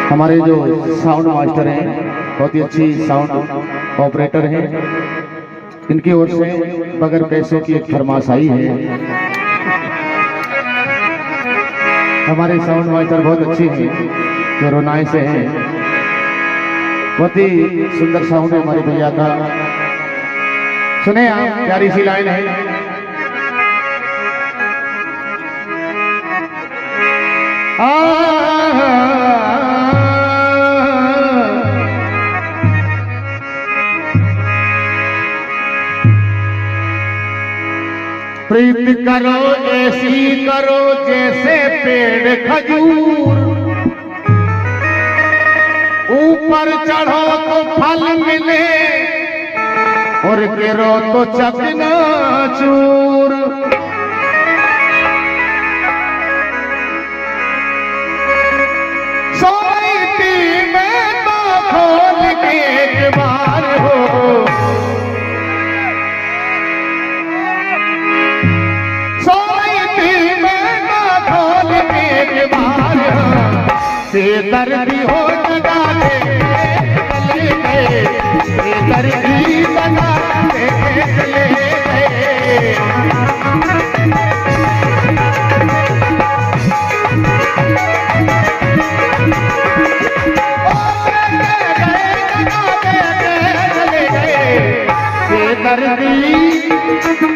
हमारे जो sound master हैं, बहुत ही अच्छी साउंड ऑपरेटर हैं, इनकी ओर से बगैर पैसों की एक फरमाइश आई है। हमारे साउंड मास्टर बहुत अच्छे हैं, जो रोनाई से हैं। बहुत ही सुंदर साउंड है हमारे भैया का। सुने आप, प्यारी सी लाइन है। प्रीत करो ऐसी करो जैसे पेड़ खजूर, ऊपर चढ़ो तो फल मिले और गिरो तो चकनाचूर। सोईती में तो खोल के एक बार हो, सोईती में तो खोल के एक बार हो, से दर्दी हो जगा दे चले गए, से दर्दी जगा दे चले गए।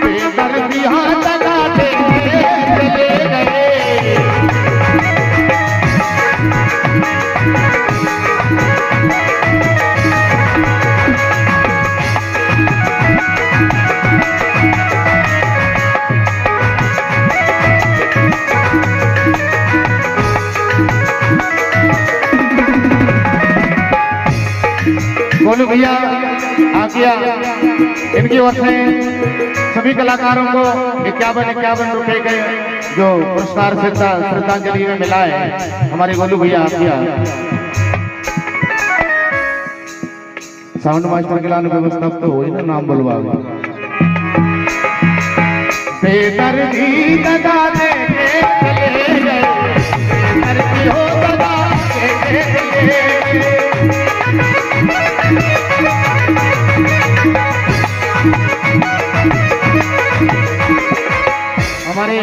बेदर्दी हाँ जगा दे चले गए। गोलू भैया आ गया, इनकी ओर से सभी कलाकारों को 51 रुपए के जो पुरस्कार श्रद्धांजलि में मिला है, हमारे गोलू भैया आ गया। साउंड मास्टर के लाने व्यवस्था तो हो ही ना, नाम बोलवा। बेदर्दी जगा दे चले गए, बेदर्दी हो जगा दे चले गए। हमारे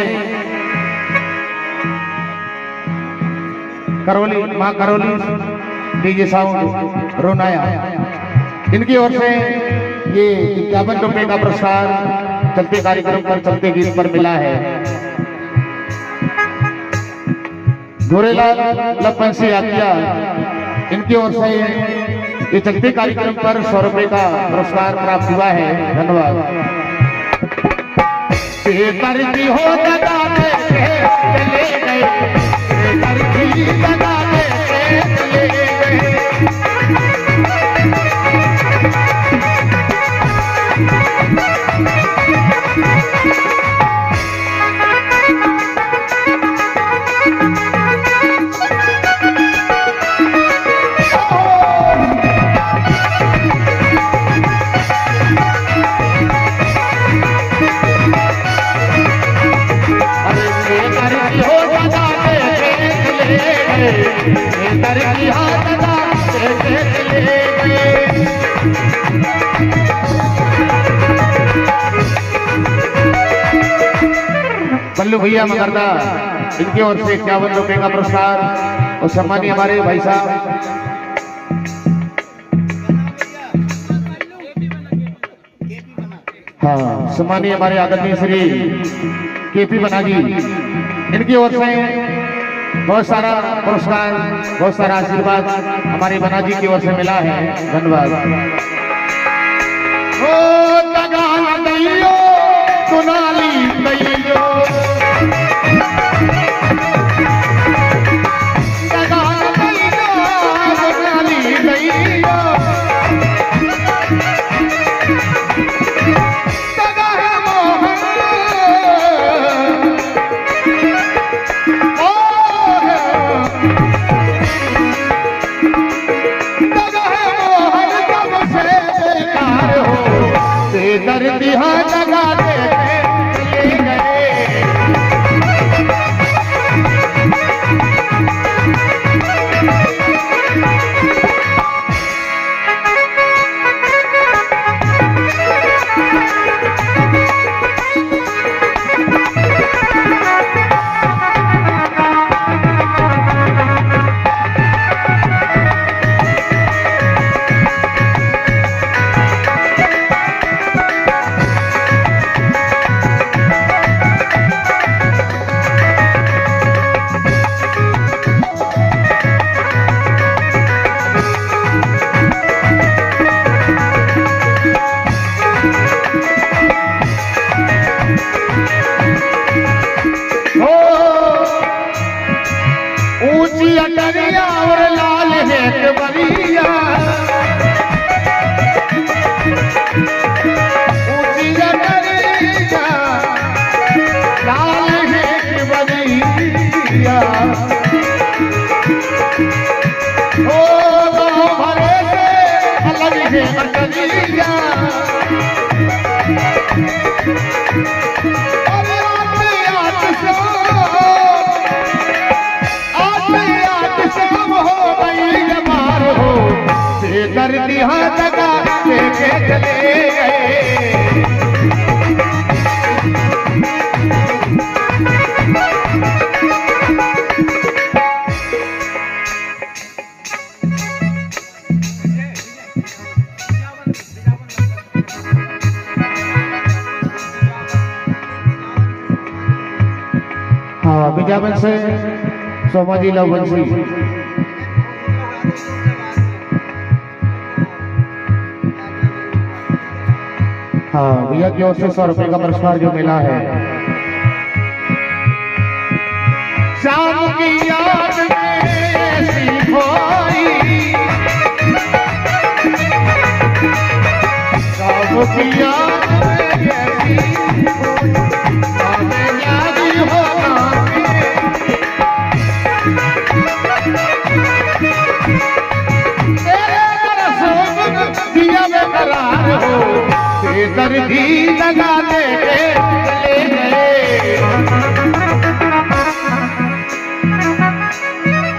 करौली माँ करौली डीजे साउंड रोनाया, इनकी ओर से ये 51 रुपए का पुरस्कार चलते कार्यक्रम पर चलते गीत पर मिला है। गोरेलाल लपंसी आकिया, इनकी ओर से ये चलते कार्यक्रम पर 100 रुपए का पुरस्कार प्राप्त हुआ है। धन्यवाद। बेदर्दी हो जगा दे चले गए, बेदर्दी जगा दे चले गए। बल्लू भैया मगरदा, इनकी ओर से 51 रुपए का पुरस्कार और सम्मानीय हमारे भाई साहब सम्मानीय हमारे आदरणीय श्री केपी बना जी, इनकी ओर से बहुत सारा पुरस्कार, बहुत सारा आशीर्वाद हमारे बना जी की ओर से मिला है। धन्यवाद। ओ लगान दैयो सुनाली दैयो, लगान दैयो सुनाली दैयो, दर्दी हाँ जगा दे अटरिया और लाल है कबरिया, ऊंची अटरिया लाल है कबरिया। ओ गाँव भरे से अलग है अटरिया, दर्दी हाँ लगा लेके चले गए। हाँ विज्ञापन से सोमाजी लवंशी। हाँ भैया की ओर से 100 रुपए का पुरस्कार जो मिला है। शाम की याद में ऐसी खोई, शाम की याद में ऐसी दर्दी लगा लेके चले गए।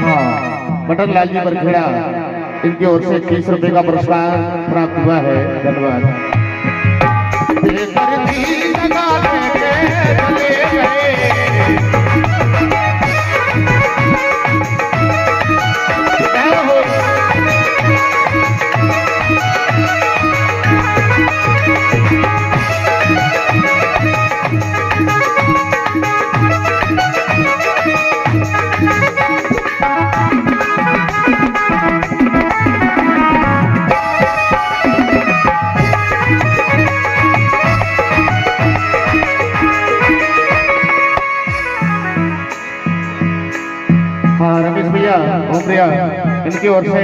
हाँ बटन लाल जी बरखेड़ा, इनकी ओर से 30 रुपए का पुरस्कार प्राप्त हुआ है। धन्यवाद। दर्दी लगा लेके चले गए। हाँ रमेश भैया भूमरिया, इनकी ओर से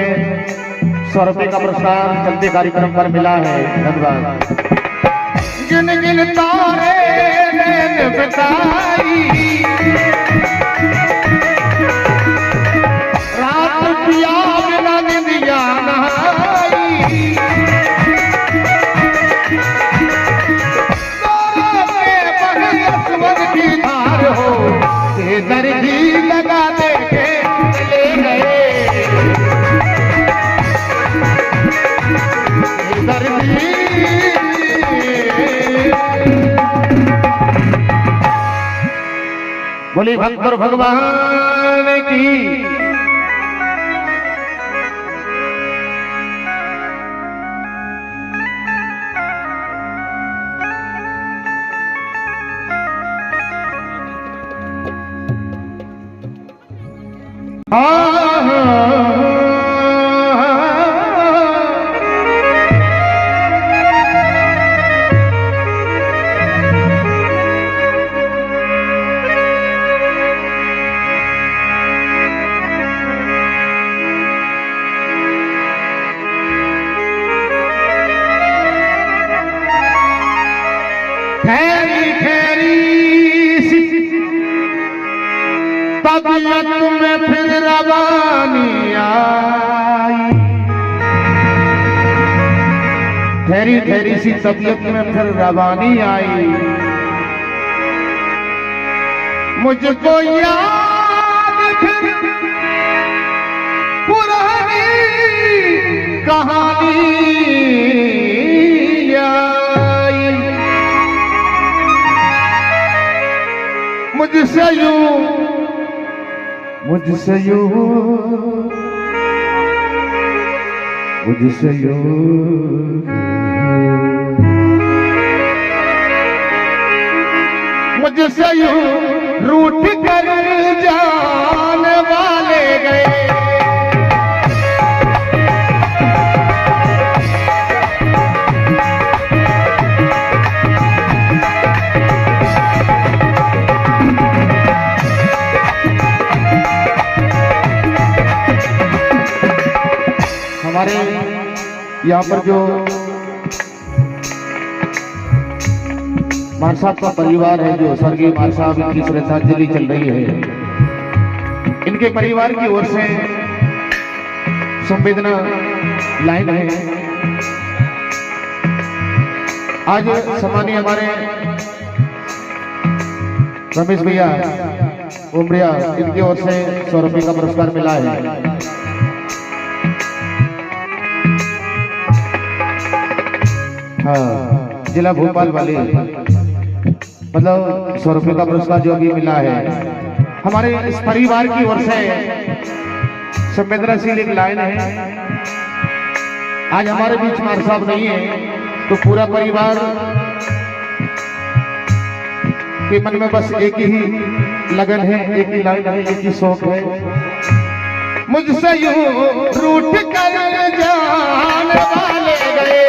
100 रुपए का पुरस्कार चलते कार्यक्रम पर मिला है। धन्यवाद। गिन गिन तारे नैन बताई, रात पिया बिना निंदिया नहाई, सुबह की धार हो दर्दी लगा दे के चले गए। दर्दी बोली भक्त भगवान की। ठहरी ठहरी तबीयत में फिर रवानी आई, ठहरी ठहरी सी तबीयत में फिर रवानी आई। मुझको याद फिर पुरानी कहानी आई। मुझसे यूं मुझसे यूं रूठ कर जाने वाले गए। हमारे यहाँ पर जो मार साहब का परिवार है, जो स्वर्गीय मार साहब, इनकी श्रद्धांजलि चल रही है, इनके परिवार की ओर से संवेदना लाइन है। आज सम्मानीय हमारे रमेश भैया उमरिया, इनकी ओर से 100 रुपये का पुरस्कार मिला है। हाँ, जिला भोपाल वाले, मतलब 100 रुपये का पुरस्कार जो अभी मिला है, हमारे इस परिवार की ओर से संवेदनशील एक लाइन है। आज हमारे बीच मार साहब नहीं है, तो पूरा परिवार के मन में बस एक ही लगन है, एक ही लाइन है, एक ही शौक है। मुझसे यूं रूठ कर जाने वाले गए,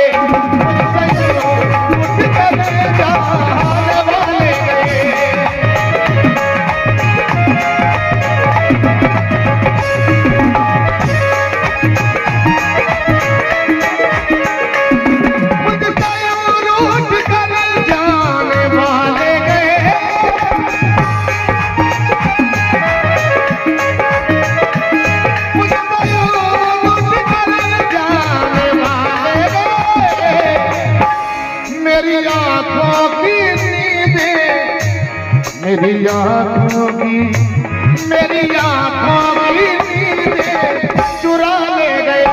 मुझसे यूं रूठ कर जाने वाले गए। मुझसे यूं रूठ कर जाने वाले गए, मेरी आंखों की नींदें चुरा ले गए, मेरी आंखों की नींदें चुरा ले गए।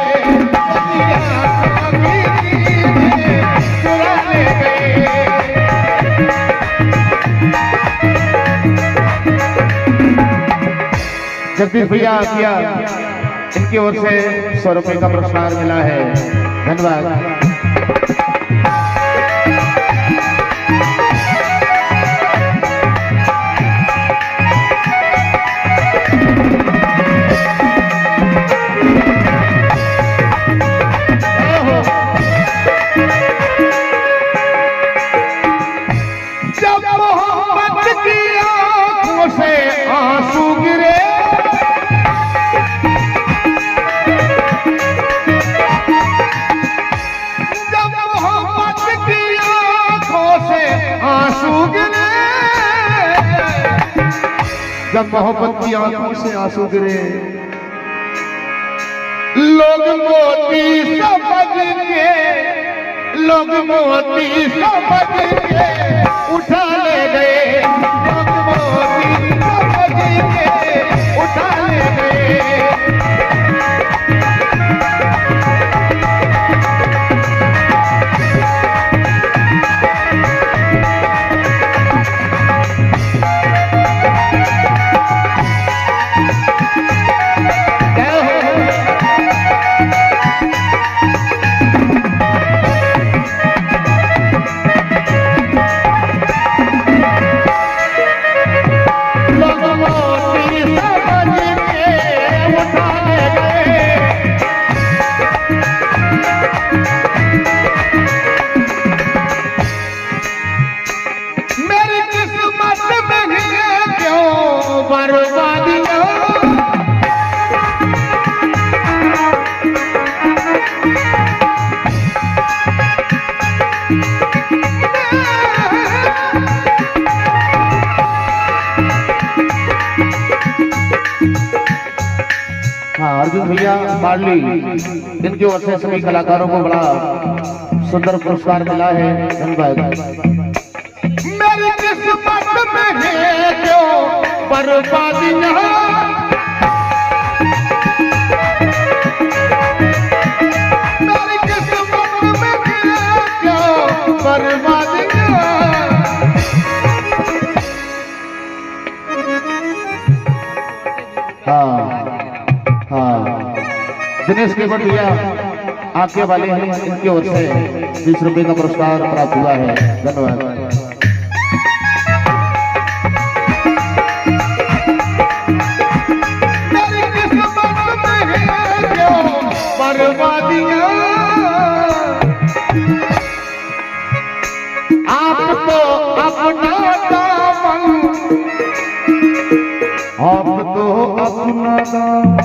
जगदीश भैया किया, इनकी ओर से 100 रुपये का पुरस्कार मिला है। धन्यवाद। जब मोहब्बत की आंखों से आंसू गिरे, जब मोहब्बत की आंखों से आंसू गिरे, जब मोहब्बत की आंखों से आंसू गिरे, लोग मोती समझ के, लोग मोती समझ के उठा ले गए, लोग मोती समझ के उठा ले गए। अर्जुन भैया बार्ली, इनकी ओर से सभी कलाकारों को बड़ा सुंदर पुरस्कार मिला है। धन्यवाद। मेरी किस्मत में है क्यों बर्बादियां, मेरी किस्मत में है क्यों बर्बादियां। हाँ हाँ, दिनेश केवट भैया आपके वाले हैं, इनकी ओर से 20 रुपये का पुरस्कार प्राप्त हुआ है। धन्यवाद। मेरी किस्मत में है क्यों बर्बादियां, आपको अपना दामन, आप तो अपना दामन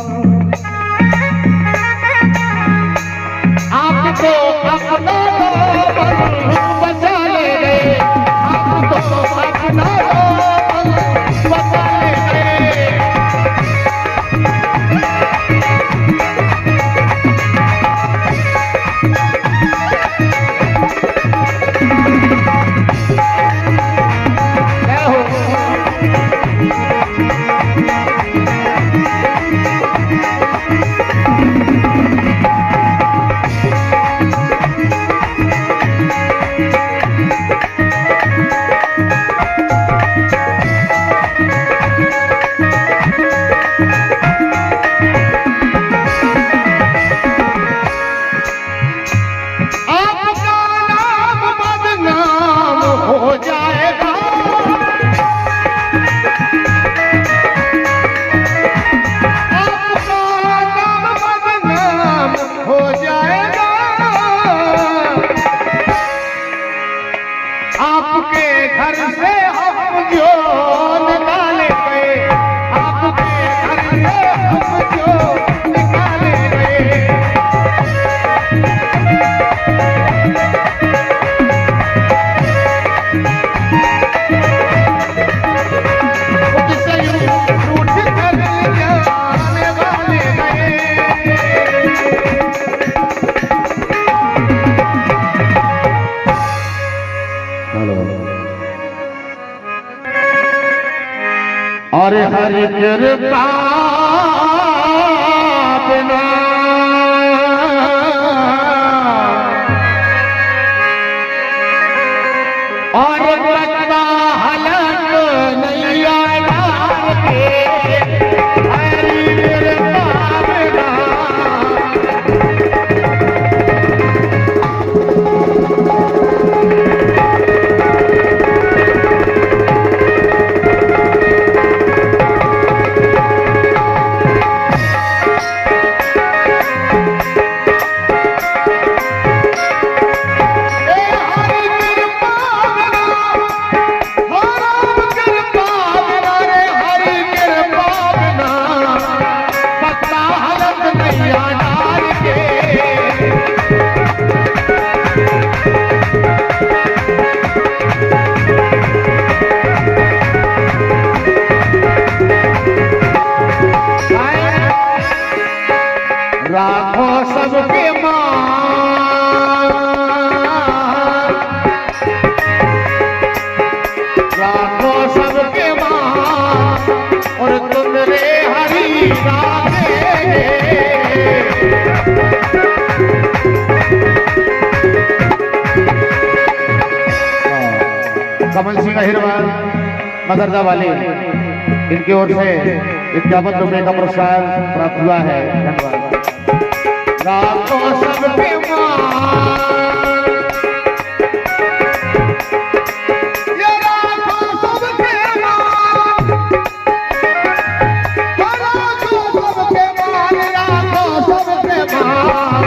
राखो सबके मान, राखो सबके मान और तुम रे हरि राधे। कमल सिंह अहिरवार मदरदा वाले, इनकी ओर से 51 रुपए का पुरस्कार प्राप्त हुआ है। धन्यवाद। राखो सबके मान, ये राखो सबके मान, राखो सबके मान, राखो सबके मान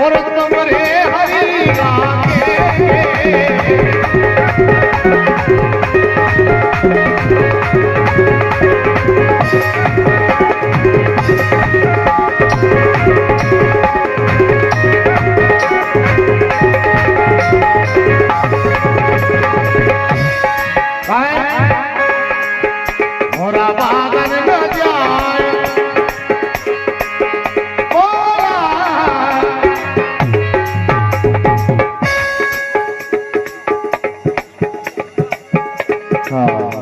और तुमरे हरि राखे। भोरा बागन न जाए,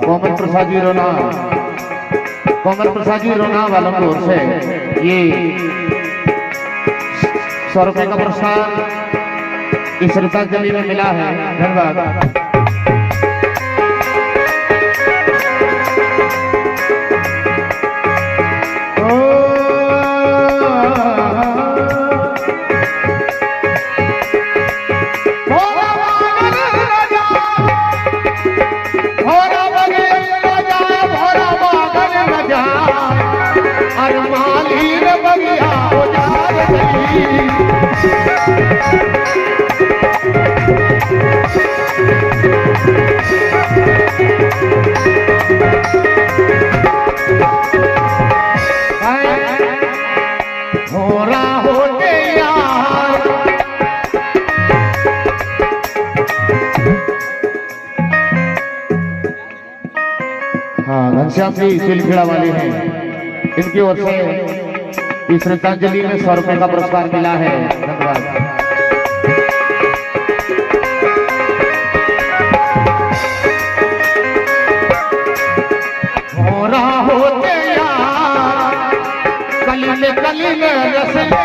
कोमल प्रसाद जी रोना, कोमल प्रसाद जी रोना वालों की ओर से ये 100 रुपए का पुरस्कार इस श्रद्धांजलि में मिला है। धन्यवाद। घनश्याम जी सिलखेड़ा वाले हैं, इनकी ओर से इस श्रद्धांजलि में 100 रुपए का पुरस्कार मिला है। धन्यवाद। हो रहा होते यार कलीले कलीले रसले,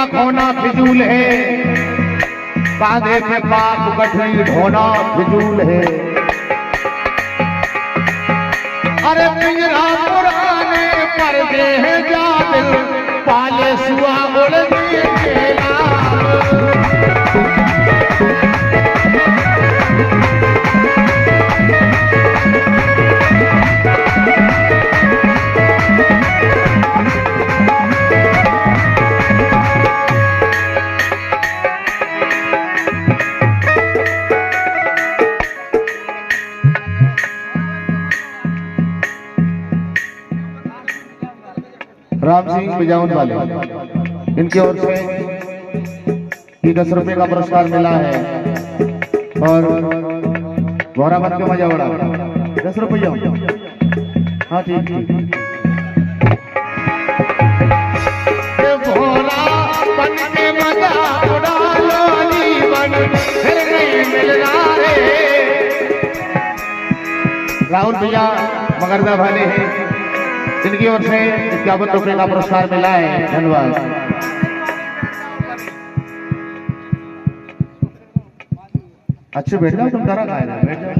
खोना फिजूल है, कांधे पे पाप गठरी ढोना फिजूल है। अरे पिंजरा पुराने पर्दे हैं जाबिल, पाले सुआ उड़ने के लाल। राम सिंह बिजावन वाले, इनकी ओर से 10 रुपए का पुरस्कार मिला है। और भोरा बन के मजा बड़ा 10 रुपया। हाँ ठीक ठीक। भोरा बन के मजा उड़ा लो जीवन फिर नहीं मिलना रे। राहुल भैया मगरदा वाले हैं, इनकी ओर से 51 रुपए का पुरस्कार मिला है। धन्यवाद। अच्छे बैठ जाओ, तुम तारा खाएगा बैठ जाओ।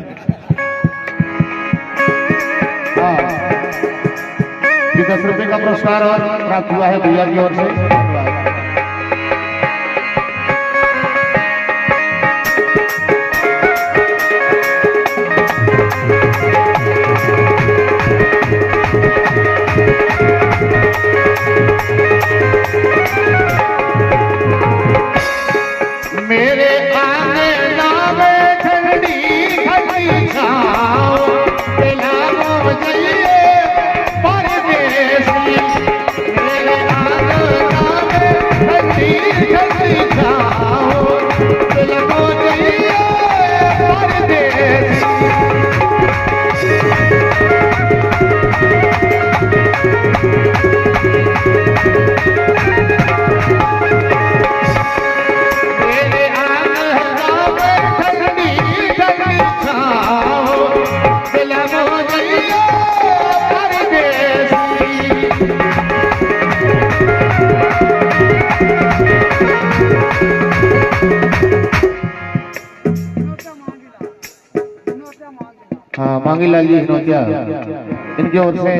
हाँ ये 10 रुपए का पुरस्कार और प्राप्त हुआ है भैया की ओर से। मेरे आंगना में ठंडी ठंडी छाँव दिलाओ जाइए परदेसी। मेरे आंगना में ठंडी ठंडी छाँव दिलाओ जाइए परदेसी। हाँ मांगीलाल जी हिनोतिया, इनकी ओर से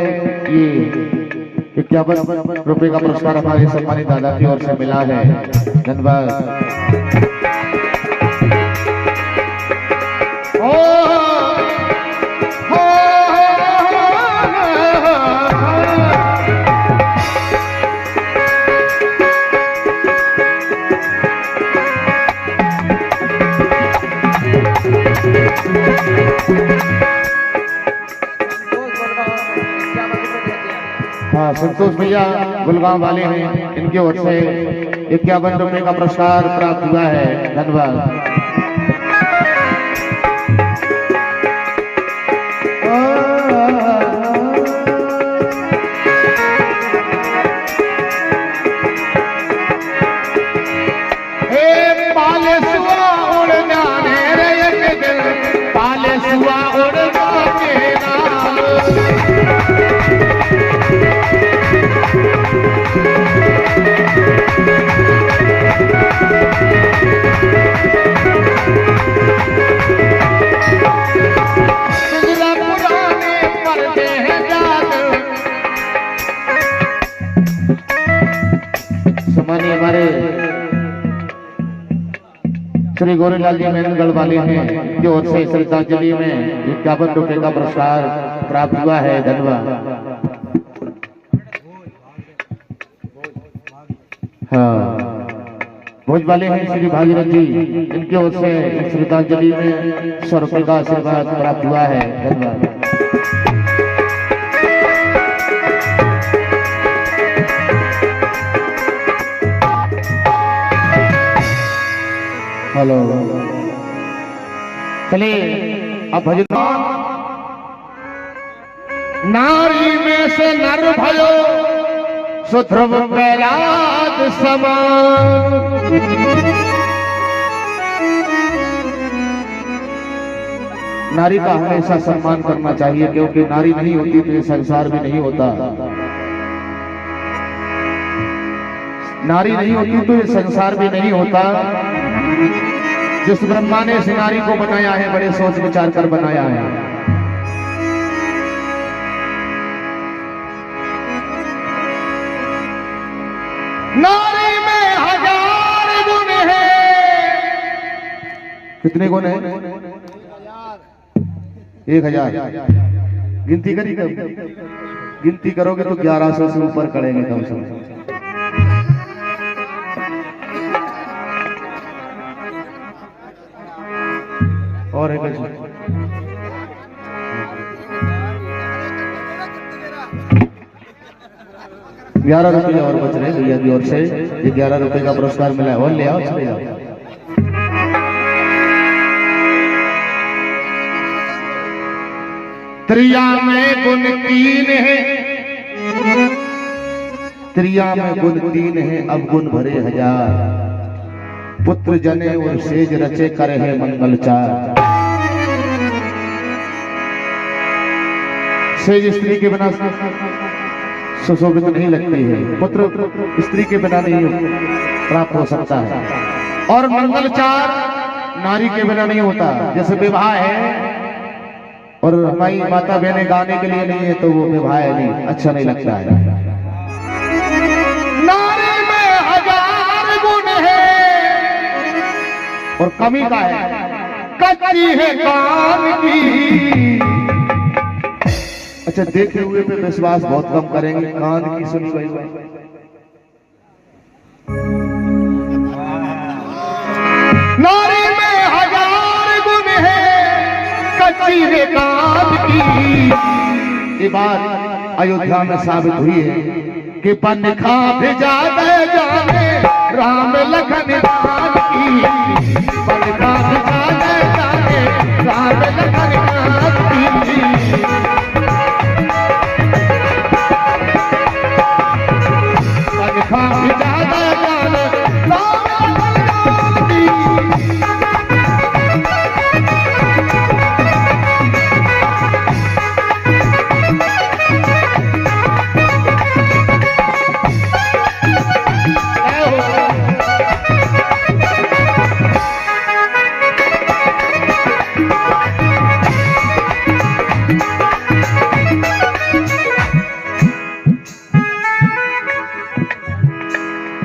ये 51 रुपए का पुरस्कार हमारे सम्मानित दादा की ओर से मिला है। धन्यवाद। हाँ संतोष भैया गुलगांव वाले हैं, इनकी ओर से 51 रुपए का पुरस्कार प्राप्त हुआ है। धन्यवाद। सम्मानीय हमारे श्री गोरेलाल जी मेहनगढ़ वाले हैं की ओर से श्रद्धांजलि में 51 रुपए का पुरस्कार प्राप्त हुआ है। धन्यवाद। हाँ भोज वाले हैं श्री भागीरथ जी, इनकी ओर से श्रद्धांजलि में 100 रुपए का आशीर्वाद प्राप्त हुआ है। धन्यवाद। हेलो चलिए अब भजन। नारी में से नर भयो सुध्रुव प्रहलाद समान। नारी का हमेशा सम्मान करना चाहिए, क्योंकि नारी नहीं होती तो ये संसार भी नहीं होता। नारी नहीं होती तो ये संसार भी नहीं होता। जिस ब्रह्मा ने इस नारी को बनाया है, बड़े सोच विचार कर बनाया है। नारी में 1000 गुण है। कितने गुण है? 1000। गिनती करी कब? गिनती करोगे तो 1100 से ऊपर करेंगे कम से कम। और है 11 रुपये और बच रहे भैया की ओर से। ये 11 रुपए का पुरस्कार मिला है, और ले आओ चले जाओ। त्रिया में गुण 3 है, त्रिया में गुण 3 है, अब गुण भरे 1000। पुत्र जने और सेज रचे करे है मंगलचार। सेज स्त्री के बिना सुशोभित नहीं लगती है, पुत्र स्त्री के बिना नहीं प्राप्त हो सकता है, और मंगलचार नारी के बिना नहीं होता। जैसे विवाह है, और हमारी माता बहने गाने के लिए नहीं है तो वो निभाए नहीं, अच्छा नहीं लगता है। नारी में हजार गुण है और कमी का है, कच्ची है कान की। अच्छा, देखे हुए पे विश्वास बहुत कम करेंगे, कान की सुनी गई बात। नारी में हजार गुण है, कच्ची है कान की। ये बात अयोध्या में साबित हुई है कि पनखा भिजा दे जाने राम लखन जान की। पनखा भिजा दे जाने राम लखन जान की। पनखा भिजा दे जाने राम लखन जान की।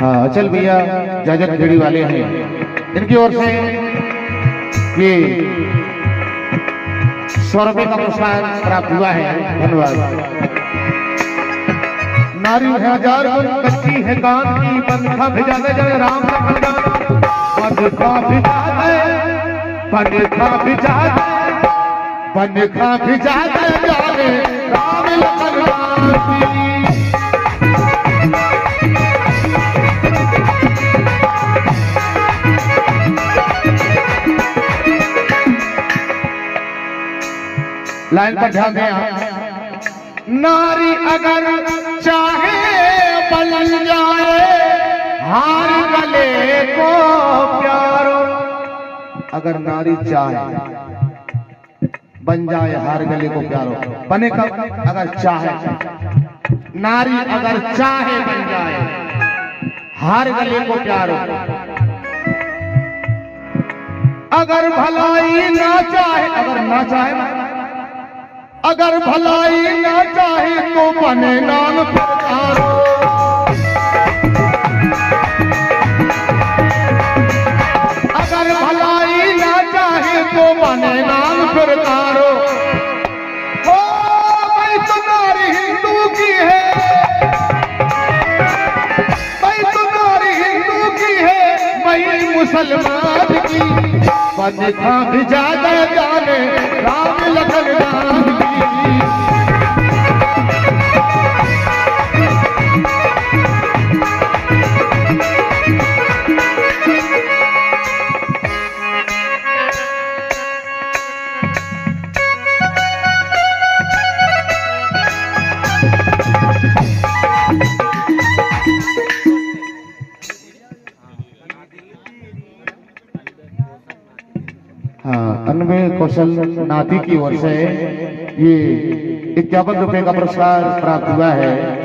हाँ, अचल भैया जाजक खेड़ी वाले हैं, इनकी ओर से ये 100 रुपए का पुरस्कार प्राप्त हुआ है। धन्यवाद। नारी है हजार गुण, कच्ची है कान की। पंखा भिजा दे जाने राम लखन जान। पंखा भिजा दे, पंखा भिजा दे, पंखा भिजा दे जाने राम लखन जान की। लाइन पर ध्यान दें। नारी अगर चाहे बन जाए हार गले को प्यारो। अगर नारी चाहे बन जाए हार गले को प्यारो। बने कब? अगर चाहे। नारी अगर चाहे बन जाए हार गले को प्यारो। अगर भलाई ना चाहे, अगर ना चाहे, अगर भलाई ना चाहे तो बने नाम प्रचारो। अगर भलाई ना चाहे तो बने नाम प्रचारो। ओ भाई तो नारी हिंदू की है, भाई तो नारी हिंदू की है, भाई मुसलमान की। पंखा भिजा दे जाने राम लखन जान की। हाँ, अन्वय कौशल नाती की ओर से ये 51 रुपए का पुरस्कार प्राप्त हुआ है।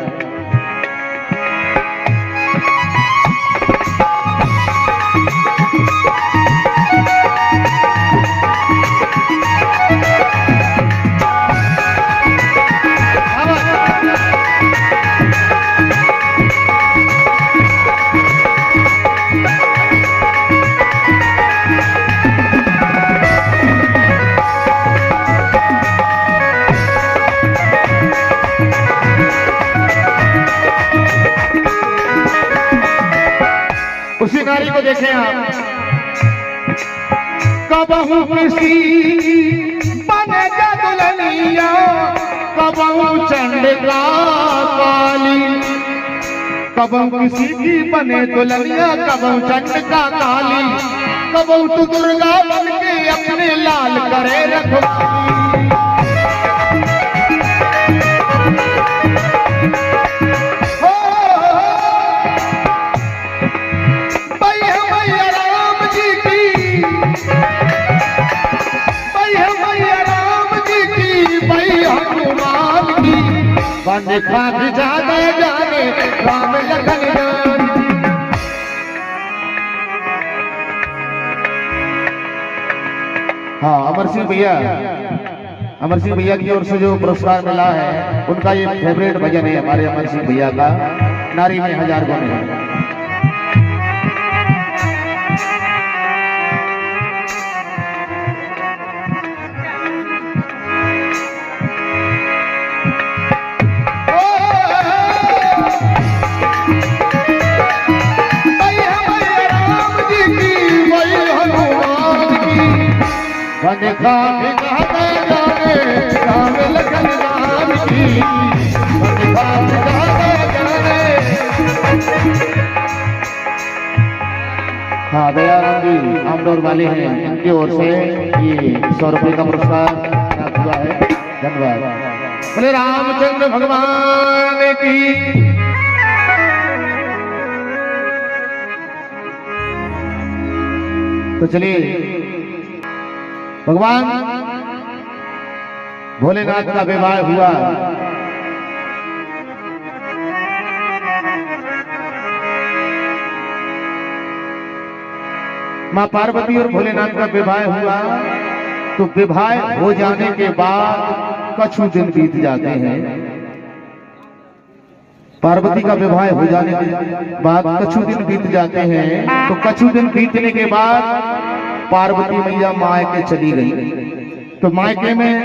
उसी नारी को देखें आप। कबहू किसी बने दुल्हनिया, कबहू चंडिका काली। कबहू किसी की बने दुल्हनिया, कबहू चंडिका काली। कबहू तू दुर्गा बन के अपने लाल करे रखवाली। पंखा भिजा दे जाने राम लखन जान। हाँ, अमर सिंह भैया अमर सिंह भैया की ओर से जो पुरस्कार मिला है उनका ये फेवरेट भजन है हमारे अमर सिंह भैया का, नारी में हजार गुण है। हाँ दयाराम जी आमदौर वाले हैं, इनकी ओर से ये 100 रुपये का पुरस्कार प्राप्त हुआ है। धन्यवाद। बोले रामचंद्र भगवान की। तो चलिए भगवान भोलेनाथ का विवाह हुआ। मां पार्वती और भोलेनाथ का विवाह हुआ। तो विवाह हो जाने के बाद कुछ दिन बीत जाते हैं। पार्वती का विवाह हो जाने के बाद कुछ दिन बीत जाते हैं। तो कुछ दिन बीतने के बाद पार्वती मैया मायके चली गई। तो मायके में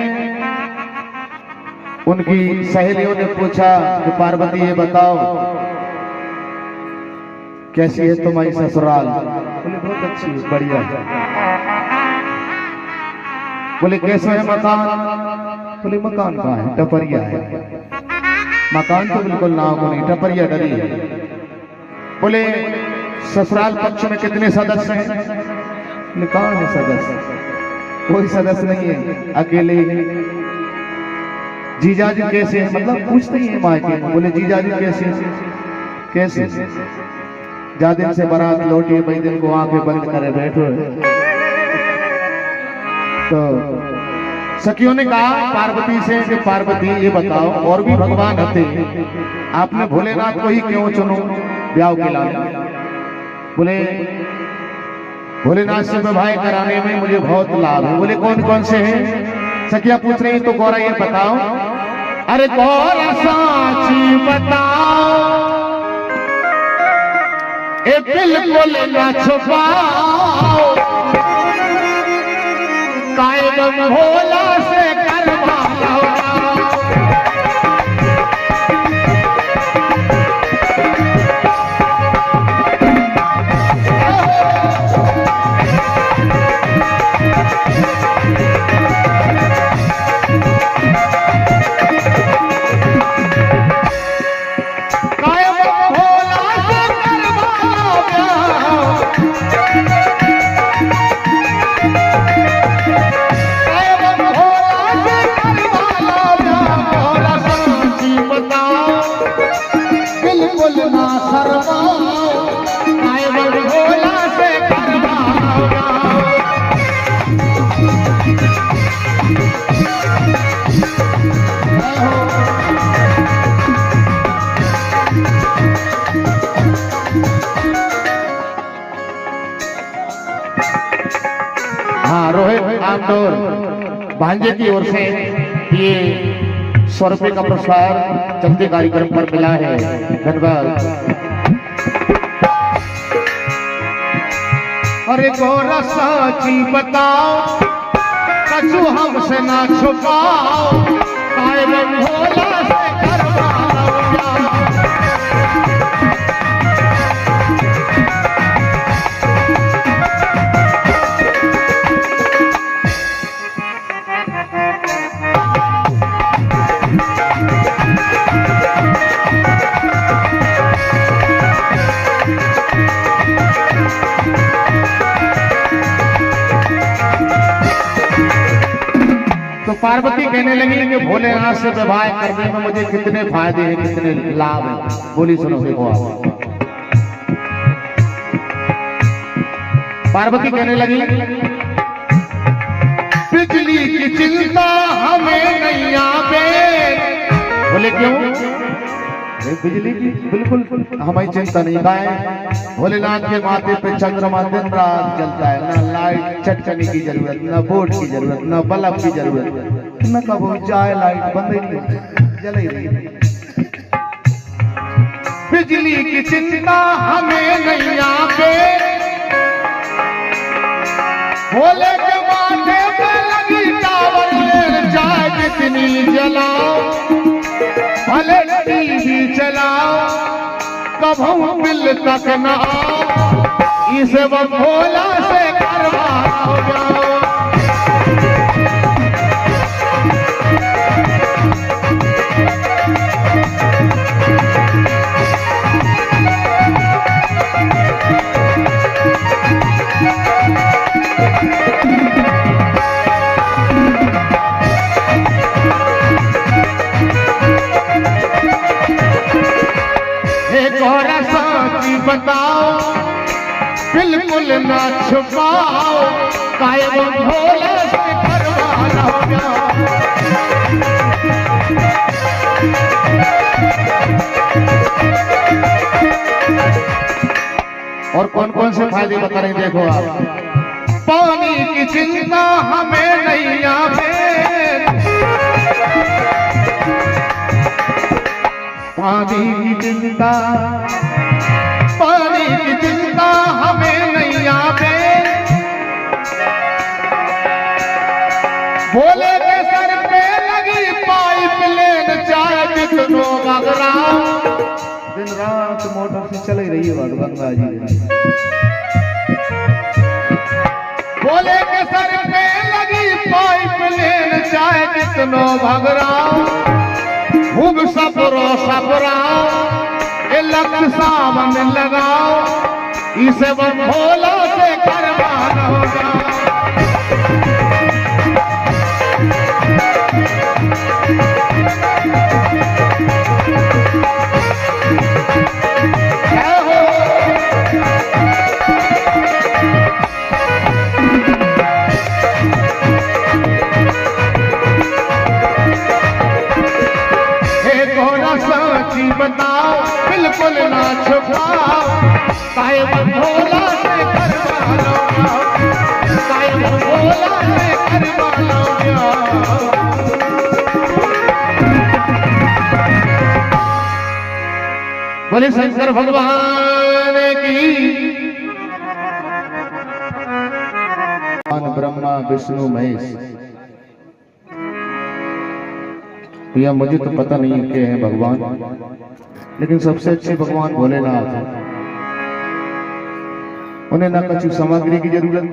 उनकी सहेलियों ने पूछा कि पार्वती ये बताओ कैसी है तुम्हारी ससुराल? बोले बहुत अच्छी है, बढ़िया है। बोले कैसे है मकान? बोले मकान कहाँ है? टपरिया है। मकान तो बिल्कुल नाव को नहीं, टपरिया डरी है। बोले ससुराल पक्ष में कितने सदस्य हैं? कहाँ है सदस्य? कोई सदस्य नहीं है, अकेले ही। जीजाजी कैसे है? मतलब पूछते ही है मायके में। बोले जीजाजी कैसे? कैसे? जा दिन से बारात लौटी, भाई दिन को आंखें बंद करे बैठो। तो सखियों ने कहा पार्वती से कि पार्वती ये बताओ और भी भगवान होते, आपने भोलेनाथ को ही क्यों चुनो ब्याह के लिए? बोले भोलेनाथ से विवाह कराने में मुझे बहुत लाभ है। बोले कौन कौन से हैं? सखिया पूछ रही। तो गौरा ये बताओ। अरे गौरा साची बताओ, ए बिल्कुल ना छुपाओ, कायम भोला से करवा लो। हाँ रोहित आमदौर भांजे की ओर से ये 100 रुपये का पुरस्कार चलते कार्यक्रम पर मिला है। धन्यवाद। अरे गौरा साची बताओ, कछु हमसे ना छुपाओ, कायम भोला से करवा लो। तो पार्वती कहने लगी कि भोलेनाथ से विवाह करने में मुझे कितने फायदे हैं, कितने लाभ हैं। बोली सुनो देखो आप। पार्वती कहने लगी बिजली की चिंता हमें नहीं आवे। बोले क्यों? बिजली की बिल्कुल हमें चिंता नहीं है। भोलेनाथ के माथे पे चंद्रमा दिन रात जलता है, ना लाइट चटकने की जरूरत, ना बोर्ड की जरूरत, ना बल्ब की जरूरत। न कबो जाए लाइट बंद ही नहीं जल ही रही। बिजली की चिंता हमें नहीं आके, भोले के माथे पे लगी टावर ले चाहे जितनी जलाओ, भले टीवी चलाओ कभू बिल तक न आओ, इसे वो भोला से करवा हो जाओ। बताओ बिल्कुल ना छुपाओ, कायम भोले से करवाना हो जाओ। और कौन कौन से फायदे बता रहे देखो आप। पानी की चिंता हमें नहीं आवे, पानी की चिंता, पानी की चिंता हमें नहीं आवे, भोले के सर पे लगी पाइप लेन चाहे कितनों गगराओ। दिन रात मोटर से चल ही रही है गंगा जी। भोले के सर पे लगी पाइप लेन चाहे कितनों भगराओ, खूब सपराओ लग सावन लगाओ, इसे वो भोला से करवाना हो जाओ। बताओ बिल्कुल ना छुपाओ, कायम भोला से करवा लो, कायम भोला से करवा लो। बोले शंकर भगवान की। ब्रह्मा विष्णु महेश, भैया मुझे तो पता नहीं है क्या है भगवान, लेकिन सबसे अच्छे भगवान भोलेनाथ है। उन्हें ना कछु सामग्री की जरूरत,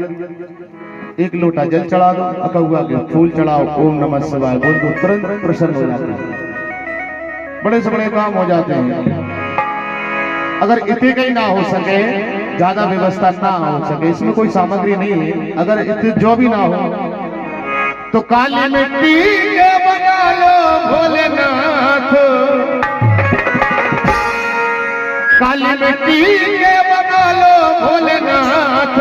एक लोटा जल चढ़ा दो, अकहुआ के फूल चढ़ाओ, ओम नमः शिवाय बोल दो, तुरंत प्रसन्न हो जाते हैं, बड़े से बड़े काम हो जाते हैं। अगर इतने कहीं ना हो सके, ज्यादा व्यवस्था ना हो सके, इसमें कोई सामग्री नहीं है, अगर इतने जो भी ना हो तो काली मिट्टी के बना लो भोलेनाथ, काली मिट्टी के बना लो भोलेनाथ,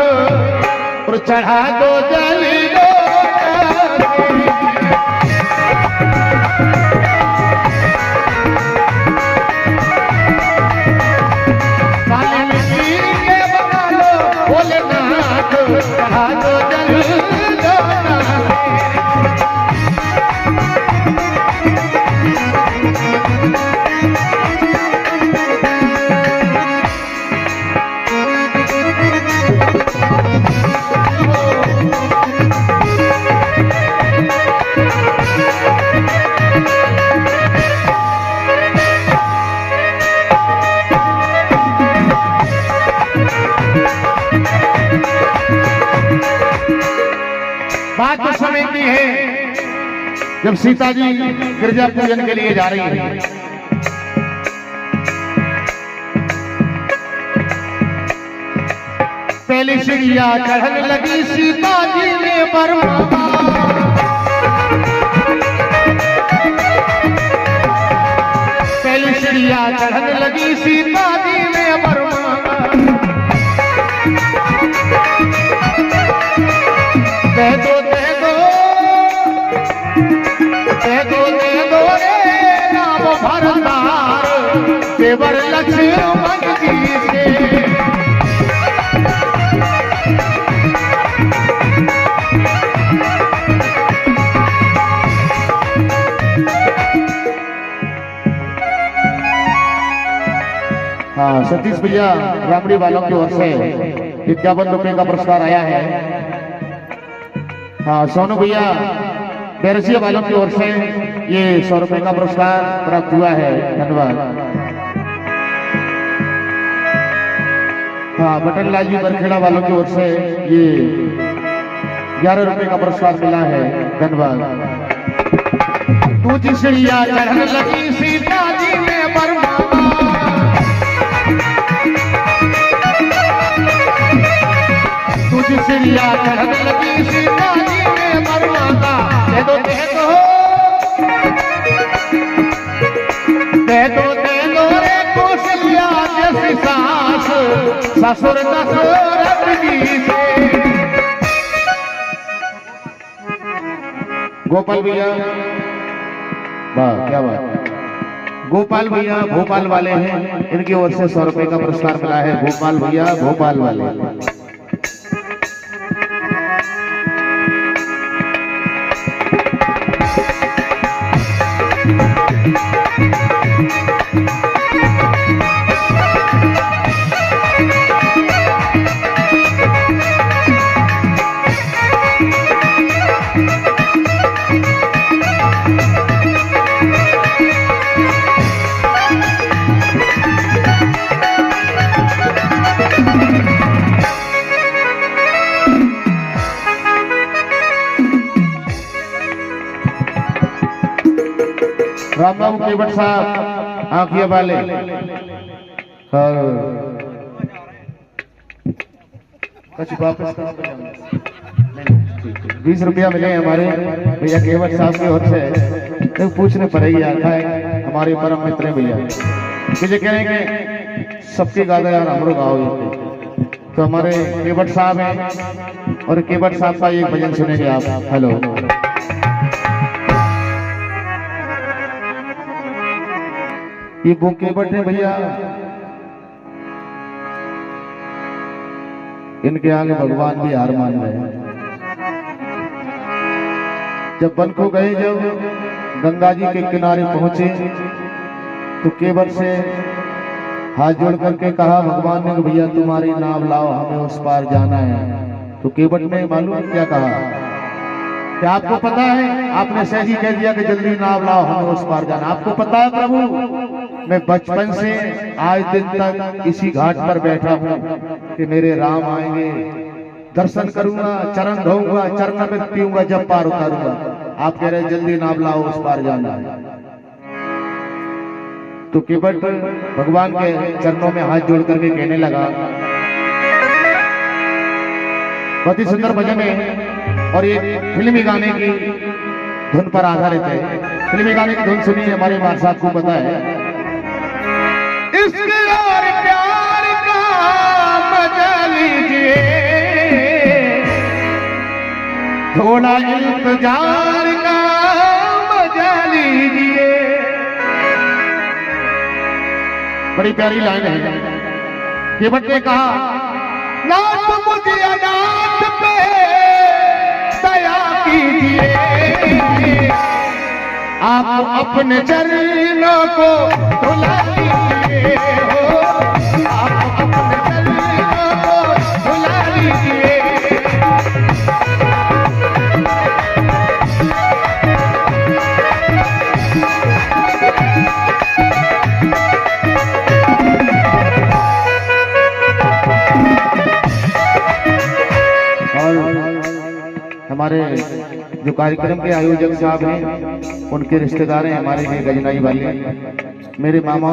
और चढ़ा दो जल दो। काली मिट्टी के बना लो भोलेनाथ, चढ़ा दो जल दो। बात उस समय की है जब सीता जी गिरजा पूजन के लिए जा रही है। पहली सीढ़ियां चढ़ने लगी सीता जी ने बरमामा, पहली सीढ़ियां चढ़ने लगी सीता जी ने बरमामा, दे दो दे दो दे दो दे दो रे नाम भरतार देवर लक्ष्मण जी से। हाँ, सतीश भैया रामड़ी वालों की ओर से 51 रुपए का पुरस्कार आया है। हाँ, सोनू भैया बैरसिया वालों की ओर से ये 100 रुपए का पुरस्कार प्राप्त हुआ है। धन्यवाद। हाँ, बटन लाल जी बरखेड़ा वालों की ओर से ये 11 रुपए का पुरस्कार मिला है। धन्यवाद। तुझ श्रिया चढ़ने लगी सीता जी में बरमाता, तुझ श्रिया चढ़ने लगी सीता जी में बरमाता, दे दो रे कौशल्या जैसी सास, ससुर दशरथ जी से। गोपाल भैया, वाह क्या बात। गोपाल भैया भोपाल वाले हैं, इनकी ओर से 100 रुपए का पुरस्कार मिला है। गोपाल भैया भोपाल वाले। राम बाबू केवट साहब आंखिया वाले, वापस 20 रुपया मिले हमारे भैया केवट साहब की ओर से। तो पूछने पर ही आता है हमारे परम मित्र भैया, मुझे कह रहे हैं सबके गादा यार हमरो गाओ। तो हमारे केवट साहब हैं और केवट साहब का एक भजन सुनेंगे आप। हेलो, ये वो केवट है भैया, इनके आगे भगवान भी हार मान रहे हैं। जब वन को गए, जब गंगा जी के किनारे पहुंचे तो केवट से हाथ जोड़ करके कहा भगवान ने, भैया तुम्हारी नाव लाओ, हमें उस पार जाना है। तो केवट ने मालूम क्या कहा, क्या आपको पता है, आपने सहजी कह दिया कि जल्दी नाव लाओ, हमें उस पार जाना। आपको पता है प्रभु, मैं बचपन से आज दिन तक इसी घाट पर बैठा हूँ कि मेरे राम आएंगे, दर्शन करूंगा, चरण धोऊंगा, चरणामृत पीऊंगा, जब पार उतारूंगा। आप कह रहे जल्दी नाव लाओ, उस पार जाना है। तो केवट भगवान के चरणों में हाथ जोड़ करके कहने लगा, बहुत ही सुंदर भजन है और ये फिल्मी गाने की धुन पर आधारित है। फिल्मी गाने की धुन सुनिए, हमारे मार साहब को पता है। इश्क और प्यार का मजा लीजिए, थोड़ा इंतजार का मजा लीजिए। बड़ी प्यारी लाइन है। केवट ने कहा, नाथ मुझे अनाथ पे दया कीजिए, आप अपने चरणों को धुला लीजिए हो, आप अपने चरणों को धुला लीजिए। हमारे जो कार्यक्रम के आयोजक साहब हैं, उनके रिश्तेदार हैं हमारे लिए गजनाई वाले, मेरे मामा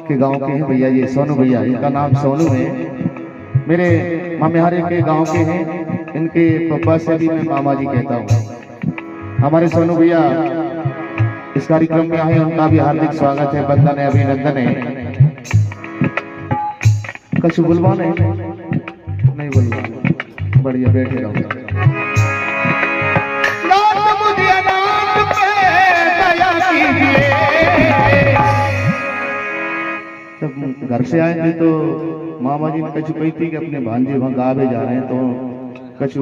के गांव के हैं भैया, ये सोनू भैया, इनका नाम सोनू है, मेरे मामेहारे के गांव के हैं। इनके पापा से भी मैं मामा जी कहता हूँ। हमारे सोनू भैया इस कार्यक्रम में आए, उनका भी हार्दिक स्वागत है, बंदन है, अभिनंदन है। कुछ बुलवाना है? नहीं बुलवाना, बढ़िया बैठे रहो। जब घर से आए थे तो मामा जी ने कछु कही थी कि अपने भांजे वहां गावे जा रहे हैं, तो कछु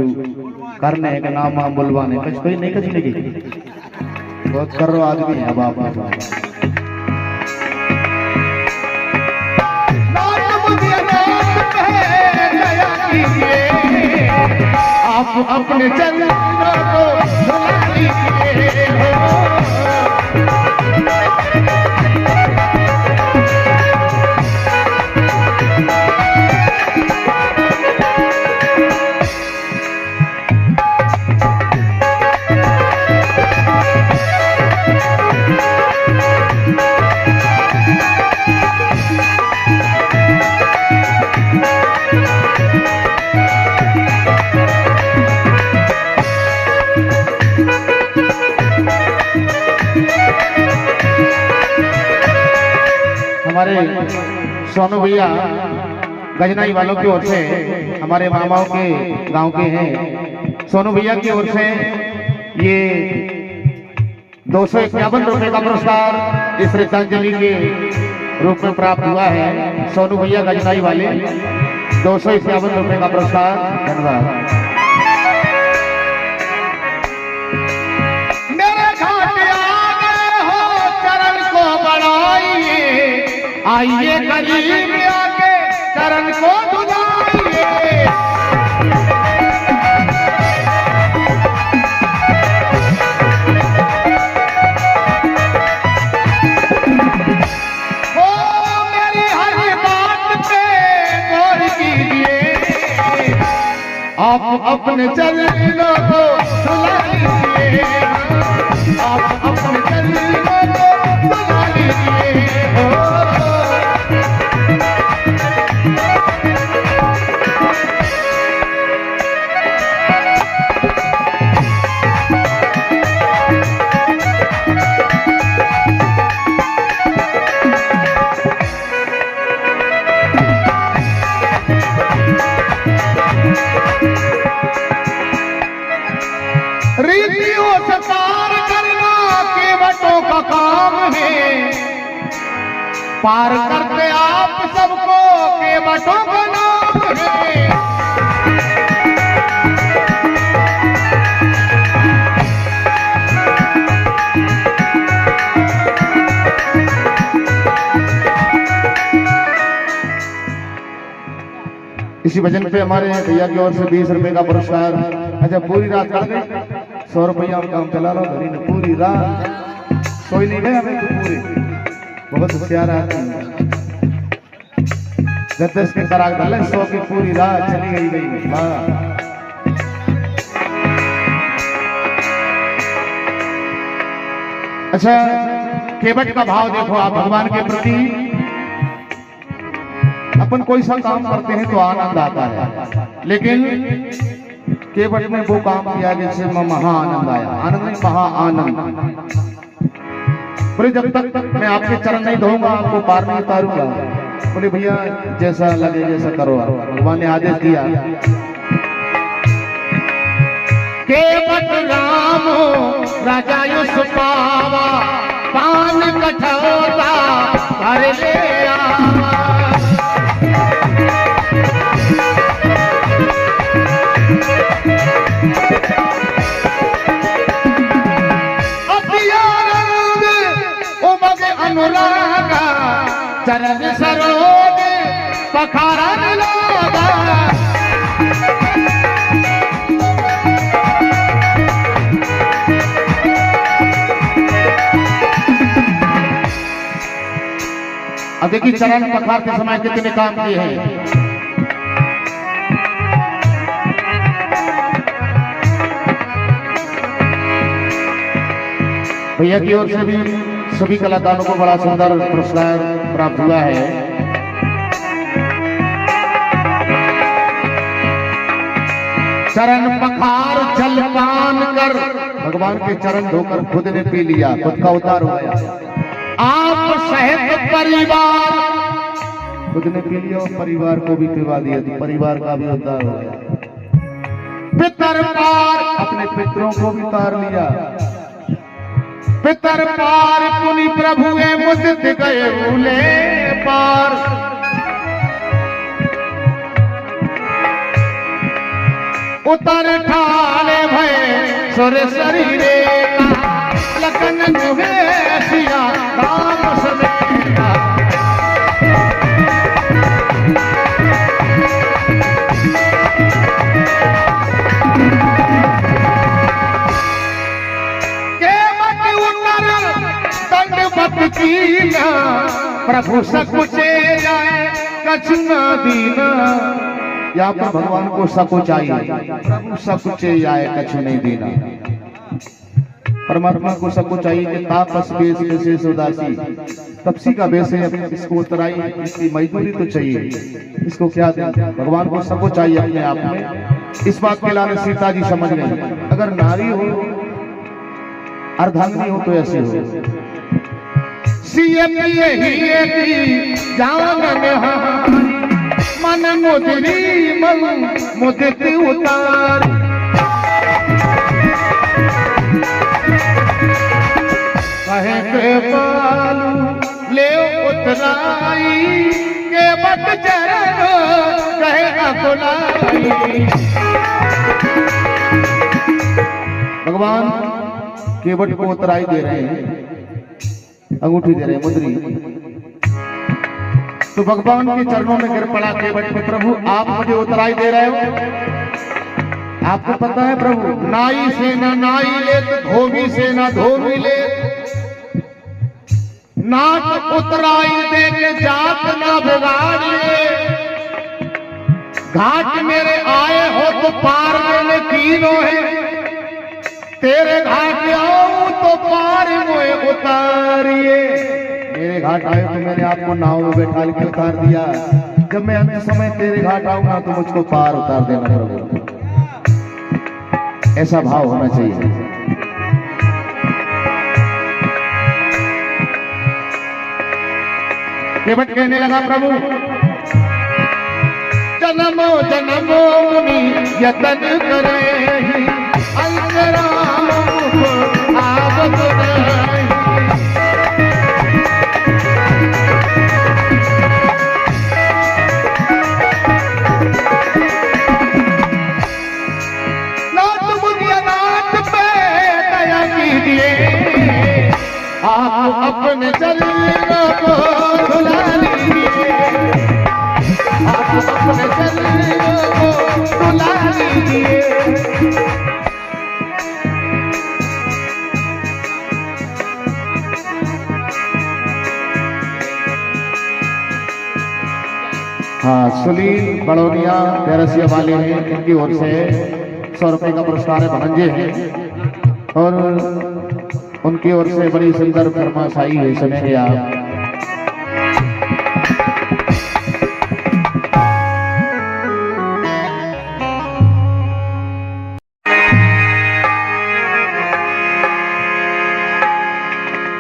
करने है का नाम वाम बुलवाने, कछु कही नहीं, कछु नहीं की। बहुत कर रो आदमी है। अब आप आप अपने चरणों को धुला लीजिए हो। हमारे सोनू भैया गजनाई वालों की ओर से, हमारे मामाओं के गांव के हैं, सोनू भैया की ओर से ये 251 रुपए का पुरस्कार इस श्रद्धांजलि के रूप में प्राप्त हुआ है। सोनू भैया गजनाई वाले 251 रुपए का पुरस्कार। धन्यवाद। आइए करीब आके चरण को धुलाइए। ओ मेरी हर बात पे गौर कीजिए, आप अपने चरणों को धुला लीजिए, आप अपने चरणों को धुला लीजिए हो। रीतियों से पार करना केवटों का काम है, पार करते आप सबको केवटों का नाम है। इसी भजन पे हमारे भैया की ओर से 20 रुपए का पुरस्कार। अच्छा, पूरी रात कट गई, 100 रुपया हम काम चला रहा घरी में, पूरी रात सोई नहीं गए हमें, तो पूरी बहुत होशियार आदमी जब दस के करार डाले 100 की पूरी रात चली गई। वाह, अच्छा केवट का भाव देखो आप भगवान के प्रति। अपन कोई सा काम करते हैं तो आनंद आता है, लेकिन केवट ने वो काम किया जिससे महा आनंद आया। आनंद नहीं, महा आनंद। बोले जब तक मैं आपके चरण नहीं धोऊंगा आपको पार नहीं उतारूंगा। बोले भैया जैसा लगे जैसा करो। भगवान ने आदेश दिया, केवट रामो राजा युष पावा, पान कठौता भर ले आवा। अनुरागा चरण सरोज पखारन लागा। अब देखिए चरण पखारते समय कितने काम किए हैं। भैया की ओर से भी सभी कलाकारों को बड़ा सुंदर पुरस्कार प्राप्त हुआ है। चरण पखार जलपान कर, भगवान के चरण धोकर खुद ने पी लिया, खुद का उद्धार हो गया। आप सहित परिवार, खुद ने पी लिया और परिवार को भी पिवा दिया, तो परिवार का भी उद्धार हो गया। पितर पार, अपने पितरों को भी तार लिया। पितर पार पुनि प्रभु मुदित गए भूले पार। उतर ठाले भय सुर शरीरे, लखन जुहे सिया राम समेता। प्रभु सकुचे जाए कछु न दीना। यहाँ पर भगवान को सकुचाई, प्रभु सकुचे जाए कछु नहीं देना। परमात्मा को सकुचाई के तापस बेस विशेष उदासी, तपसी का बेस है, इसको उतराई, इसकी मजदूरी तो चाहिए, इसको क्या दें। भगवान को सकुचाई अपने आप में। इस बात के लाने सीता जी समझ गई, अगर नारी हो अर्धांगिनी हो तो ऐसी हो। सीएम यही जान निहारी, मन मुदरी मन मुदती उतार। कहे के बालू ले उतराई, के बट चरण कहे अकुलाई। भगवान केवट को उतराई दे रहे हैं, अंगूठी दे रहे हैं, मुद्री। तो भगवान के चरणों में गिर पड़ा केवट में, प्रभु आप मुझे उतराई दे रहे हो। आपको पता है प्रभु, नाई से न नाई ले धोबी से न धोबी ले, नाक उतराई दे के जात न बिगाड़िए। घाट मेरे आए हो तो पार में तीनों है, तेरे घाट आओ तो पार में उतारिए। मेरे घाट आए तो मैंने आपको नाव में बैठा के उतार दिया, जब मैं अंत समय तेरे घाट आऊंगा तो मुझको पार उतार देना प्रभु। ऐसा भाव होना चाहिए। केवट कहने लगा, प्रभु जन्मो जन्मो मुनि यतन करे, अंतरा आवत नहीं। नाथ मुझे नाथ पे दया कीजिए, आप अपने चरणों को धुला लीजिए, आप अपने चरणों को धुला लीजिए। हाँ, सुनील बड़ौनिया पैरसिया वाले हैं, इनकी ओर से 100 रुपए का पुरस्कार है, भंजे हैं, और उनकी ओर से बड़ी सुंदर फरमाइश आई है, सुनेंगे आप।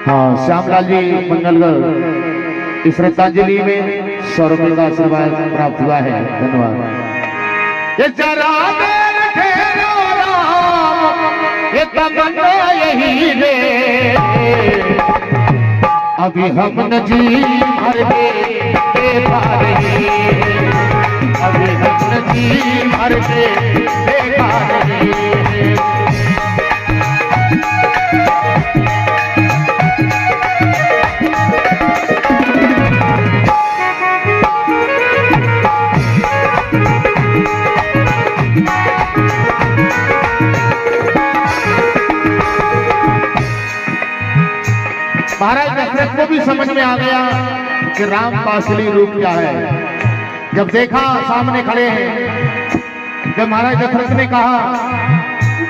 हाँ, श्यामलाल जी मंगलगढ़ इस श्रद्धांजलि में 100 रुपए का आशीर्वाद प्राप्त हुआ है, धन्यवाद। ये जरा देर ठहरो राम, ये तमन्ना यही है, अभी हम न जी भर के पारे, अभी हम न जी भर के पारे। महाराज दशरथ को भी समझ में आ गया कि राम का असली रूप क्या है। जब देखा सामने खड़े हैं, जब महाराज दशरथ ने कहा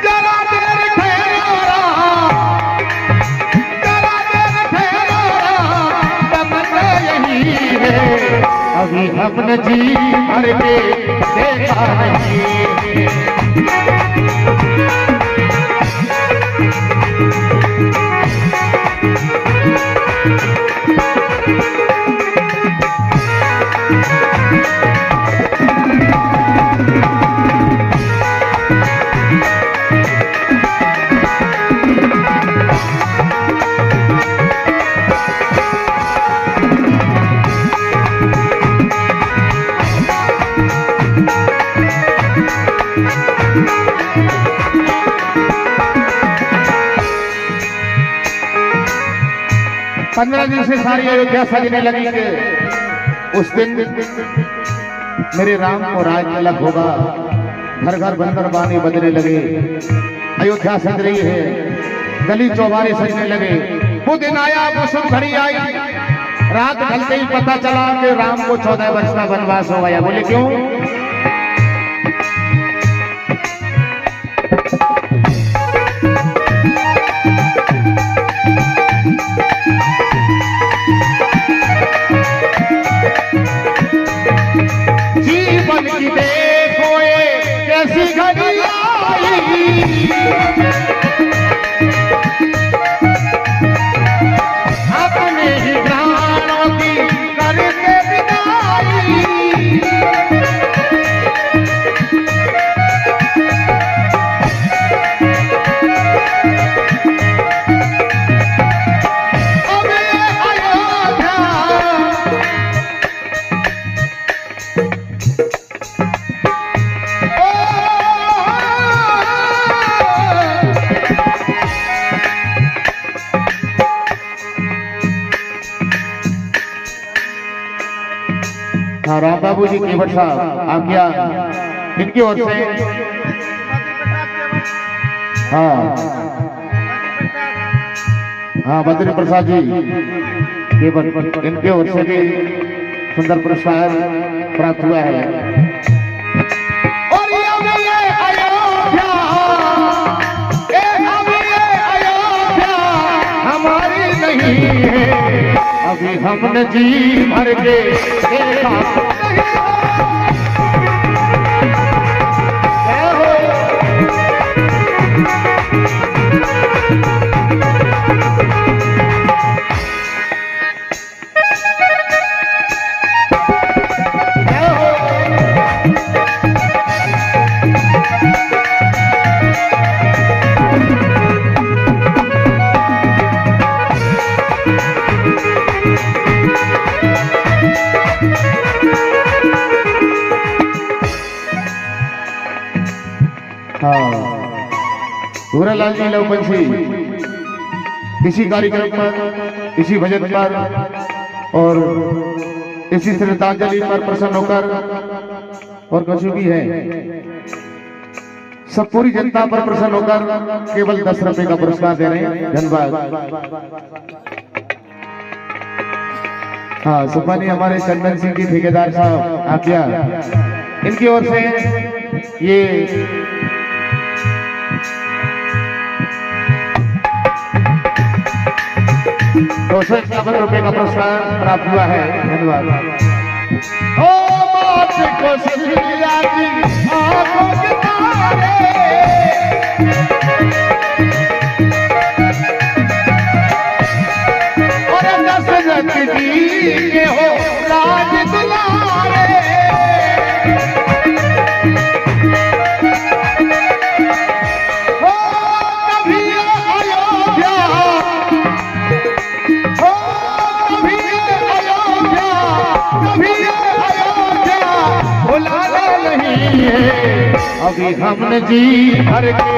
जरा देर ठहरो राम, जरा देर ठहरो राम, तमन्ना यही है, अभी अपने जी भर के देखा नहीं। पंद्रह दिन से सारी अयोध्या सजने लगी कि उस दिन मेरे राम को राज तिलक होगा, घर घर बंदर बाने बजने लगे, अयोध्या सज रही है, गली चौबारे सजने लगे। वो दिन आया, वो सब घड़ी आई रात ढलते ही पता चला कि राम को 14 वर्ष का वनवास हो गया। बोले क्यों? जीवन की देखो ये कैसी घड़ी आई, अपने ही प्राणों की करके विदाई। अब ये अयोध्या हाँ, राम बाबू जी केवट साहब आज्ञा इनकी ओर से। हाँ हाँ, बद्री प्रसाद जी केवट, इनके ओर से भी सुंदर पुरस्कार प्राप्त हुआ है। और अब ये अयोध्या, अब ये अयोध्या हमारी नहीं है, अभी हमने जी भर के देखा नहीं। भूरालाल जी लवपंछी इसी कार्यक्रम पर, इसी भजन पर और इसी श्रद्धांजलि पर प्रसन्न होकर और कुछ भी है सब पूरी जनता पर प्रसन्न होकर केवल 10 रुपए का पुरस्कार दे रहे हैं। धन्यवाद। हाँ, सुपानी हमारे चंदन सिंह जी ठेकेदार साहब आज्ञा, इनकी ओर से ये 251 रुपए का पुरस्कार प्राप्त हुआ है। धन्यवाद। ओ बात को सजिया जी आंखों के तारे, और दशरथ जी के हो राज दुलारे, अभी हमने जी भर के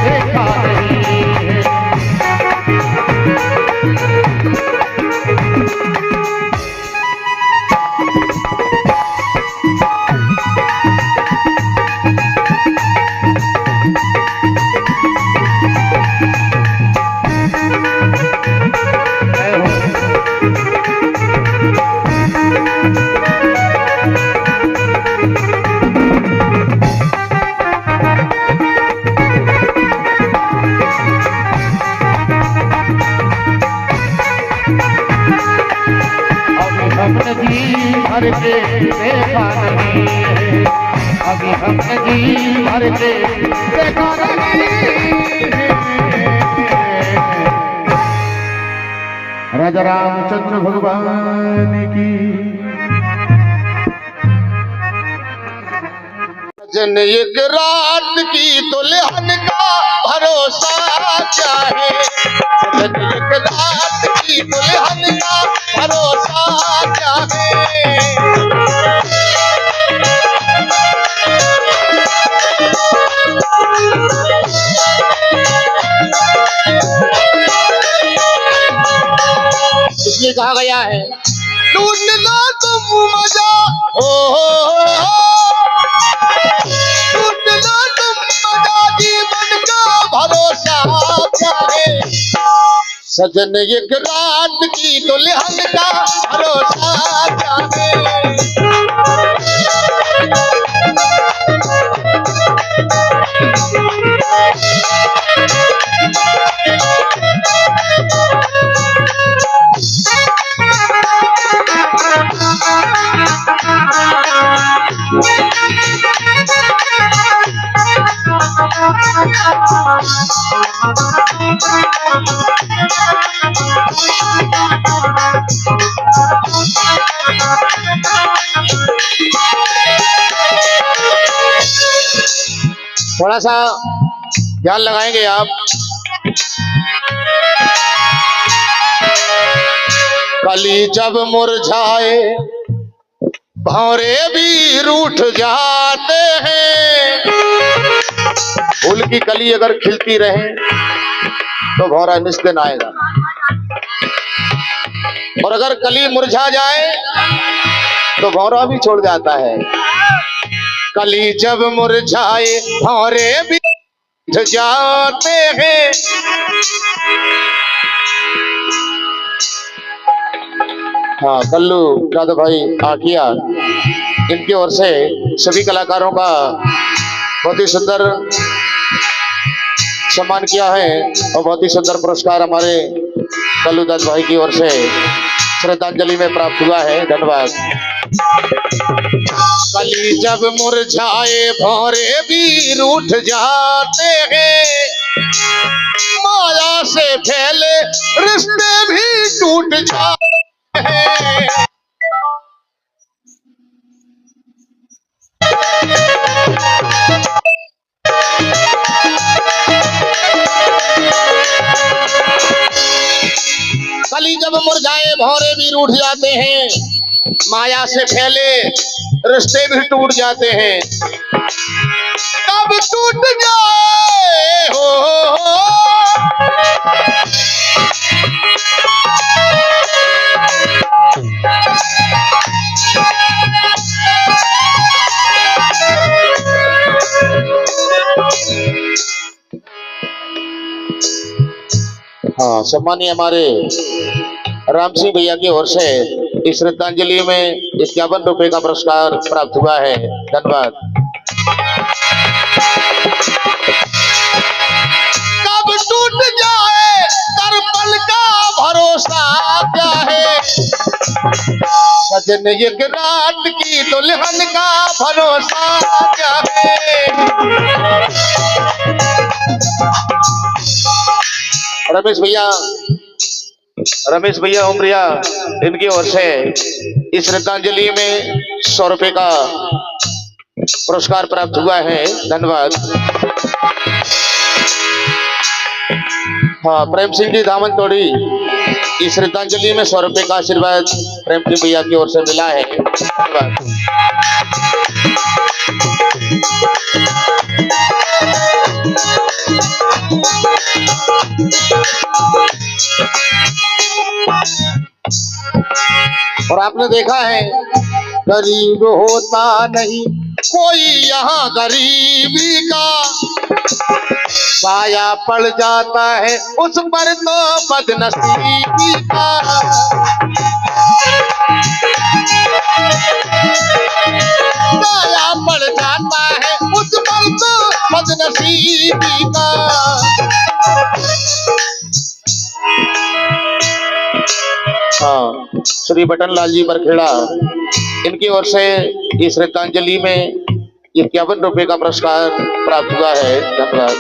देखा नहीं है। भर के देखा नहीं है, अभी हमने जी भर के देखा नहीं है। राजा रामचंद्र भगवान की जन एक रात की दुल्हन का भरोसा क्या है, जन एक रात की दुल्हन का भरोसा क्या है। इसलिए कहा गया है लूट लो तुम मजा हो, लूट लो तुम मजा, जीवन का भरोसा क्या है। सजन एक रात की दुल्हन का भरोसा क्या है। थोड़ा सा ध्यान लगाएंगे आप। कली जब मुरझाए भौरे भी रूठ जाते हैं। फूल की कली अगर खिलती रहे तो भौरा निस्दिन आएगा, और अगर कली मुरझा जाए तो भौरा भी छोड़ जाता है। कली जब मुरझाए भौरे भी रूठ जाते हैं। हाँ, कल्लू यादव भाई आकिया, इनकी ओर से सभी कलाकारों का बहुत ही सुंदर सम्मान किया है और बहुत ही सुंदर पुरस्कार हमारे कल्लू दत्त भाई की ओर से श्रद्धांजलि में प्राप्त हुआ है। धन्यवाद। कली जब मुरझाए भौरे भी रूठ जाते हैं। माया से फैले रिश्ते भी टूट जाते हैं। कली जब मुरझाए भौरे भी रूठ जाते हैं। माया से फैले रिश्ते भी टूट जाते हैं। कब टूट जाए हो हाँ, सम्मानीय हमारे राम सिंह भैया की ओर से इस श्रद्धांजलि में 51 रुपए का पुरस्कार प्राप्त हुआ है। धन्यवाद। कब टूट जाए दर्पण का भरोसा क्या है। सजन एक रात की दुल्हन का भरोसा क्या है। रमेश भैया उमरिया, इनकी ओर से इस श्रद्धांजलि में 100 रुपए का पुरस्कार प्राप्त हुआ है। धन्यवाद। हाँ, प्रेम सिंह जी दामन तोड़ी, इस श्रद्धांजलि में 100 रुपए का आशीर्वाद प्रेम सिंह भैया की ओर से मिला है। धन्यवाद। और आपने देखा है गरीब होता नहीं कोई यहाँ गरीबी का। साया पड़ जाता है उस पर तो बदनसीबी का। साया पड़ जाता है उस पर तो बदनसीबी का। हाँ, श्री बटन लाल जी बरखेड़ा, इनकी ओर से इस श्रद्धांजलि में 51 रुपए का पुरस्कार प्राप्त हुआ है। धन्यवाद।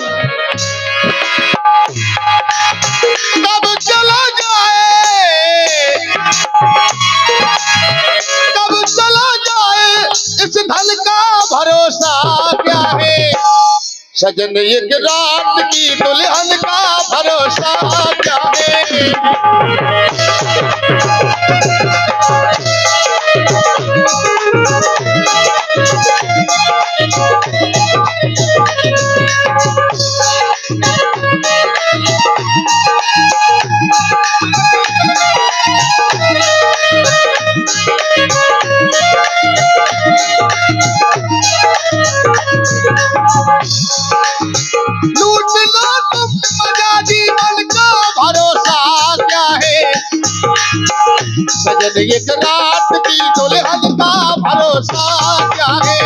कब चला जाए इस धन का भरोसा क्या है। सजन एक रात की दुल्हन का भरोसा क्या है। लूट लो तुम मजा जीवन का भरोसा सजन एक रात की दुल्हन का भरोसा क्या है।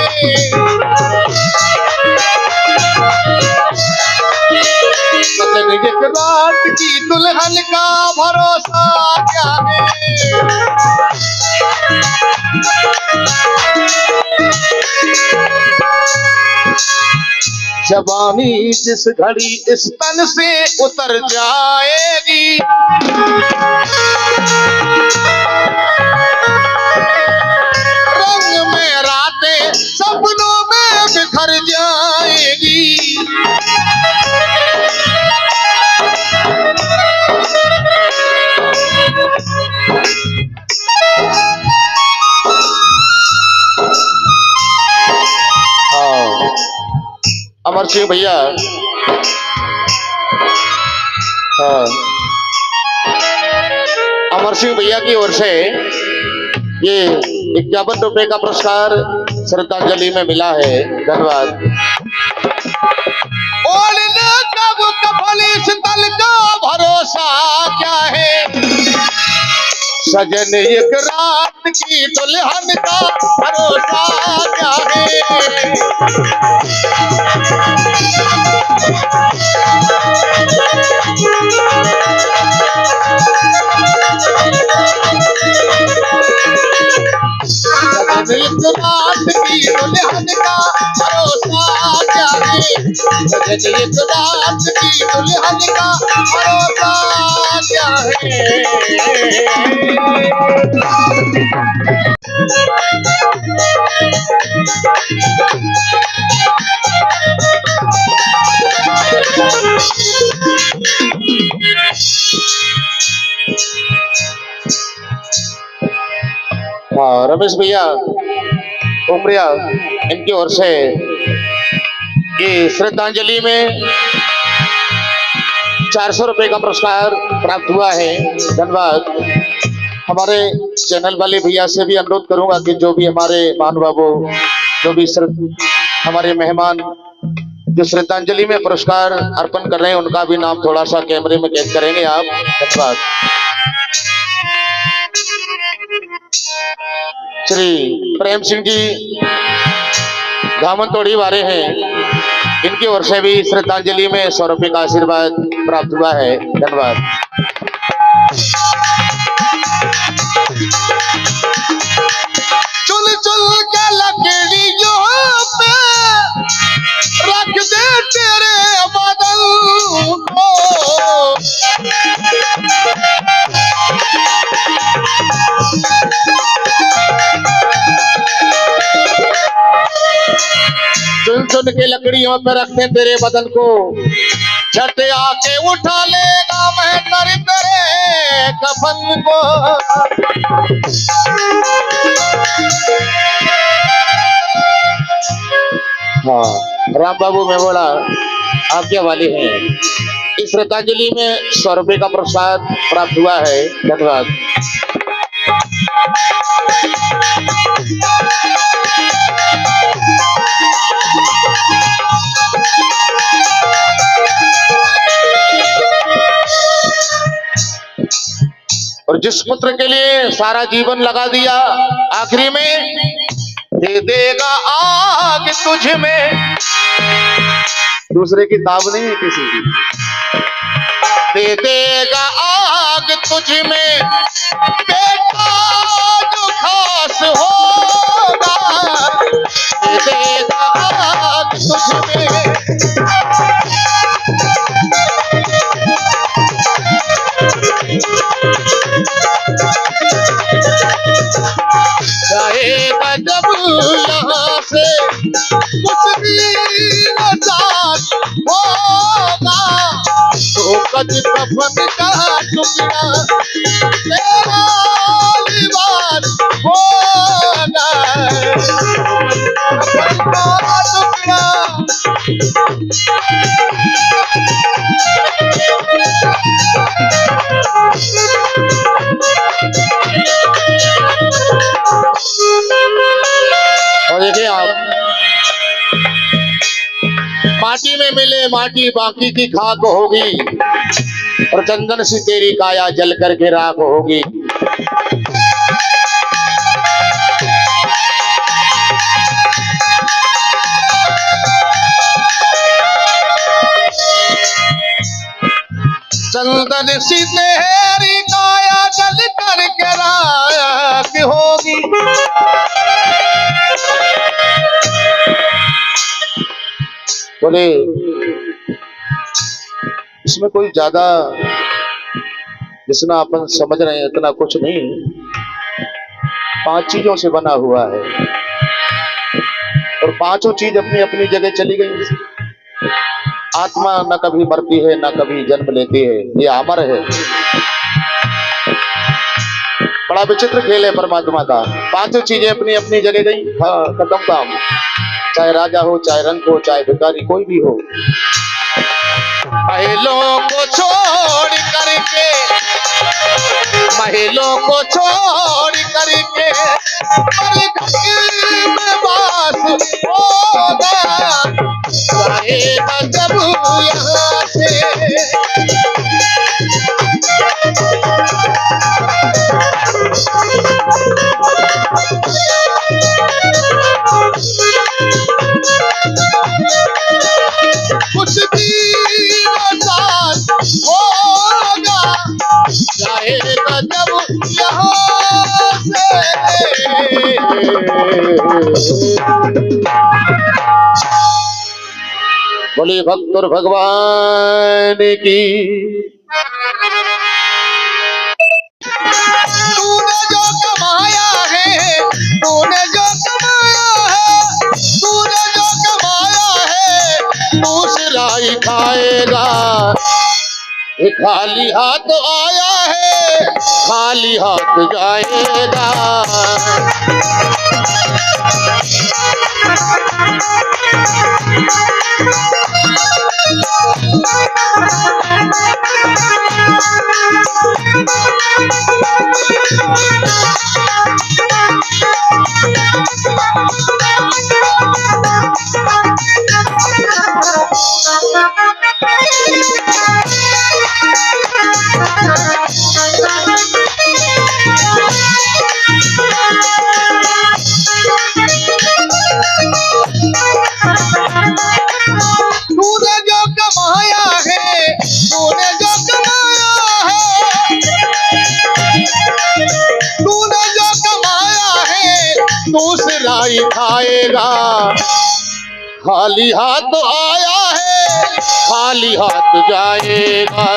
सजन एक रात की दुल्हन का भरोसा क्या है। जवानी जिस घड़ी इस तन से उतर जाएगी, रंग में रातें सपनों में बिखर जाएगी। हाँ, अमर सिंह भैया, हाँ, अमर सिंह भैया की ओर से ये 51 रुपए का पुरस्कार श्रद्धांजलि में मिला है। धन्यवाद। ओढ़ने कब कफनी इस तन का भरोसा क्या है। सजन एक रात की दुल्हन का भरोसा क्या है। सजन एक रात की दुल्हन का भरोसा क्या है। सजन एक रात की दुल्हन का भरोसा क्या है। हाँ, रमेश भैया उमरिया, इनकी ओर से ये श्रद्धांजलि में 400 रुपए का पुरस्कार प्राप्त हुआ है। धन्यवाद। हमारे चैनल वाले भैया से भी अनुरोध करूंगा कि जो भी हमारे महानुभावों, जो भी हमारे मेहमान जो श्रद्धांजलि में पुरस्कार अर्पण कर रहे हैं, उनका भी नाम थोड़ा सा कैमरे में कैद करेंगे आप। धन्यवाद। श्री प्रेम सिंह जी धामन तोड़ी वाले हैं, इनकी ओर से भी श्रद्धांजलि में 100 रुपए का आशीर्वाद प्राप्त हुआ है। धन्यवाद। चुल चुल के लकड़ियों पे रख दे तेरे बदन को, चुन चुन के लकड़ियों पे रखते तेरे बदन को, झट आके उठा लेगा मैं तेरे कफन को। हाँ, राम बाबू मैं बोला आपके हवाले हैं। इस श्रद्धांजलि में 100 रुपए का पुरस्कार प्राप्त हुआ है। धन्यवाद। और जिस पुत्र के लिए सारा जीवन लगा दिया, आखिरी में दे देगा आग तुझ में। दूसरे की ताब नहीं है किसी की। दे देगा आग तुझ में बेटा जो खास होगा, दे देगा आग तुझ में। जाएगा जब यहाँ से कुछ भी नजात होगा, तो कद कफन का टुकड़ा तेरा लिबास होगा। कफन का टुकड़ा और देखिए आप, माटी में मिले माटी बाकी की खाक होगी। और चंदन सी तेरी काया जल करके राख होगी। चंदन सी तेरी काया जल करके राख होगी। बोले इसमें कोई ज्यादा जितना अपन समझ रहे हैं इतना कुछ नहीं, 5 चीजों से बना हुआ है और 5 चीज अपनी अपनी जगह चली गई। आत्मा न कभी मरती है न कभी जन्म लेती है, ये अमर है। बड़ा विचित्र खेल है परमात्मा का। 5 चीजें अपनी अपनी जगह गई, हाँ खत्म काम। चाहे राजा हो, चाहे रंग हो, चाहे भिखारी, कोई भी हो। महलों को छोड़ करके, महलों को छोड़ करके में वास होगा, जाएगा जब यहाँ से। कुछ भी साथ होगा, जाएगा जब यहाँ से। बोले भक्त और भगवान की। तूने जो कमाया है, तूने जो कमाया है, तूने जो कमाया है, दूसरा ही खाएगा। ये खाली हाथ आया है, खाली हाथ जाएगा। तूने जो कमाया है, तूने जो कमाया है, तूने जो कमाया है, दूसरा ही खाएगा। खाली हाथ आया है, खाली हाथ जाएगा।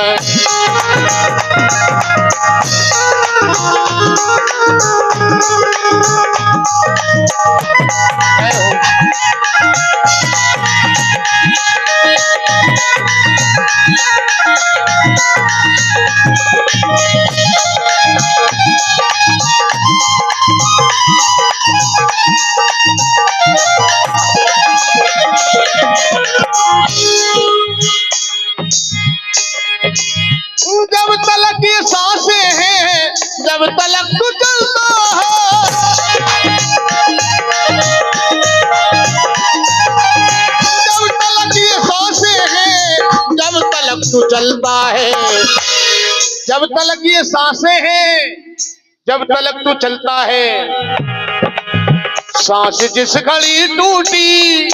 जब तलक ये सांसें हैं, जब तलक तू चलता है, जब तलक ये सांसें हैं, जब तलक तू चलता है, जब तलक ये सांसें हैं, जब तलक तू चलता है। सांस जिस घड़ी टूटी,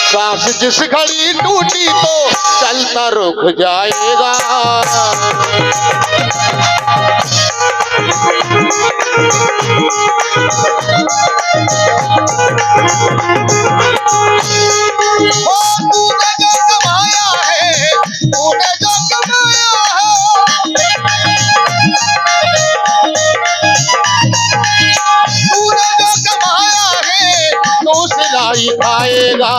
सांस जिस घड़ी टूटी तो चलता रुक जाएगा। ओ तूने जो कमाया है, तूने जो कमाया है, तूने जो कमाया है, दूसरा ही खाएगा।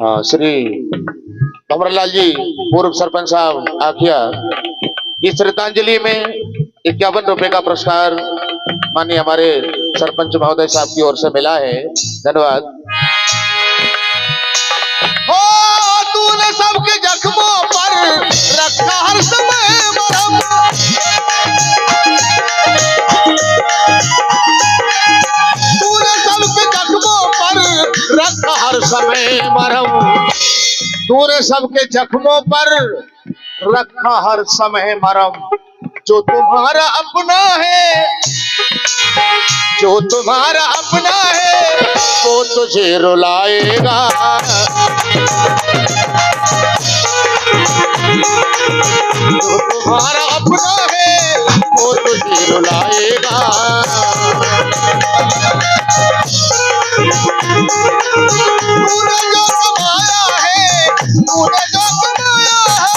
हाँ, श्री कमरलाल जी पूर्व सरपंच साहब आखिया, इस श्रद्धांजलि में 51 रुपए का पुरस्कार माननीय हमारे सरपंच महोदय साहब की ओर से मिला है। धन्यवाद। हो तूने सबके जख्मों पर रखा हर समय मरहम, तूने सबके जख्मों पर सबके जख्मों पर रखा हर समय मरहम। जो तुम्हारा अपना है, जो तुम्हारा अपना है वो तुझे रुलाएगा। जो तुम्हारा अपना है वो तुझे रुलाएगा। तूने जो कमाया है, तूने जो कमाया है,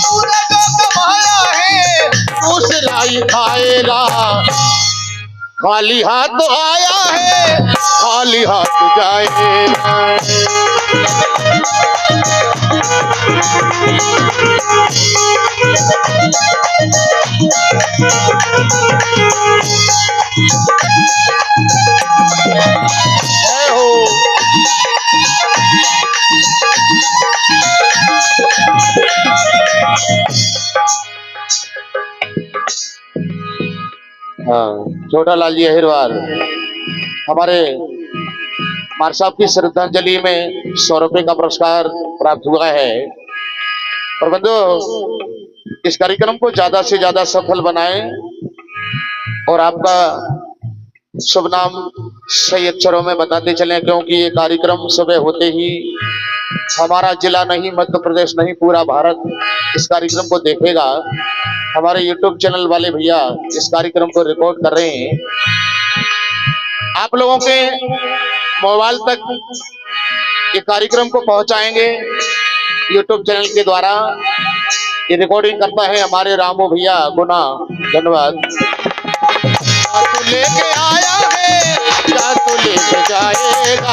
तूने जो कमाया है दूसरा ही खाएगा। खाली हाथ आया है, खाली हाथ जाएगा। जय हो। हाँ, छोटा लाल जी अहिरवार हमारे मार साहब की श्रद्धांजलि में 100 रुपए का पुरस्कार प्राप्त हुआ है। और बंधु, इस कार्यक्रम को ज्यादा से ज्यादा सफल बनाएं और आपका शुभ नाम सही अक्षरों में बताते चलें, क्योंकि ये कार्यक्रम सुबह होते ही हमारा जिला नहीं, मध्य प्रदेश नहीं, पूरा भारत इस कार्यक्रम को देखेगा। हमारे YouTube चैनल वाले भैया इस कार्यक्रम को रिकॉर्ड कर रहे हैं। आप लोगों के मोबाइल तक ये कार्यक्रम को पहुंचाएंगे YouTube चैनल के द्वारा। ये रिकॉर्डिंग करता है हमारे रामू भैया गुना। धन्यवाद। तू लेके आया है क्या तू लेके जाएगा।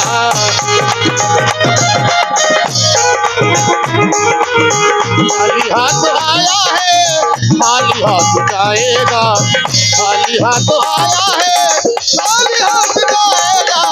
खाली हाथ आया है, खाली हाथ जाएगा। खाली हाथ आया है, खाली हाथ जाएगा।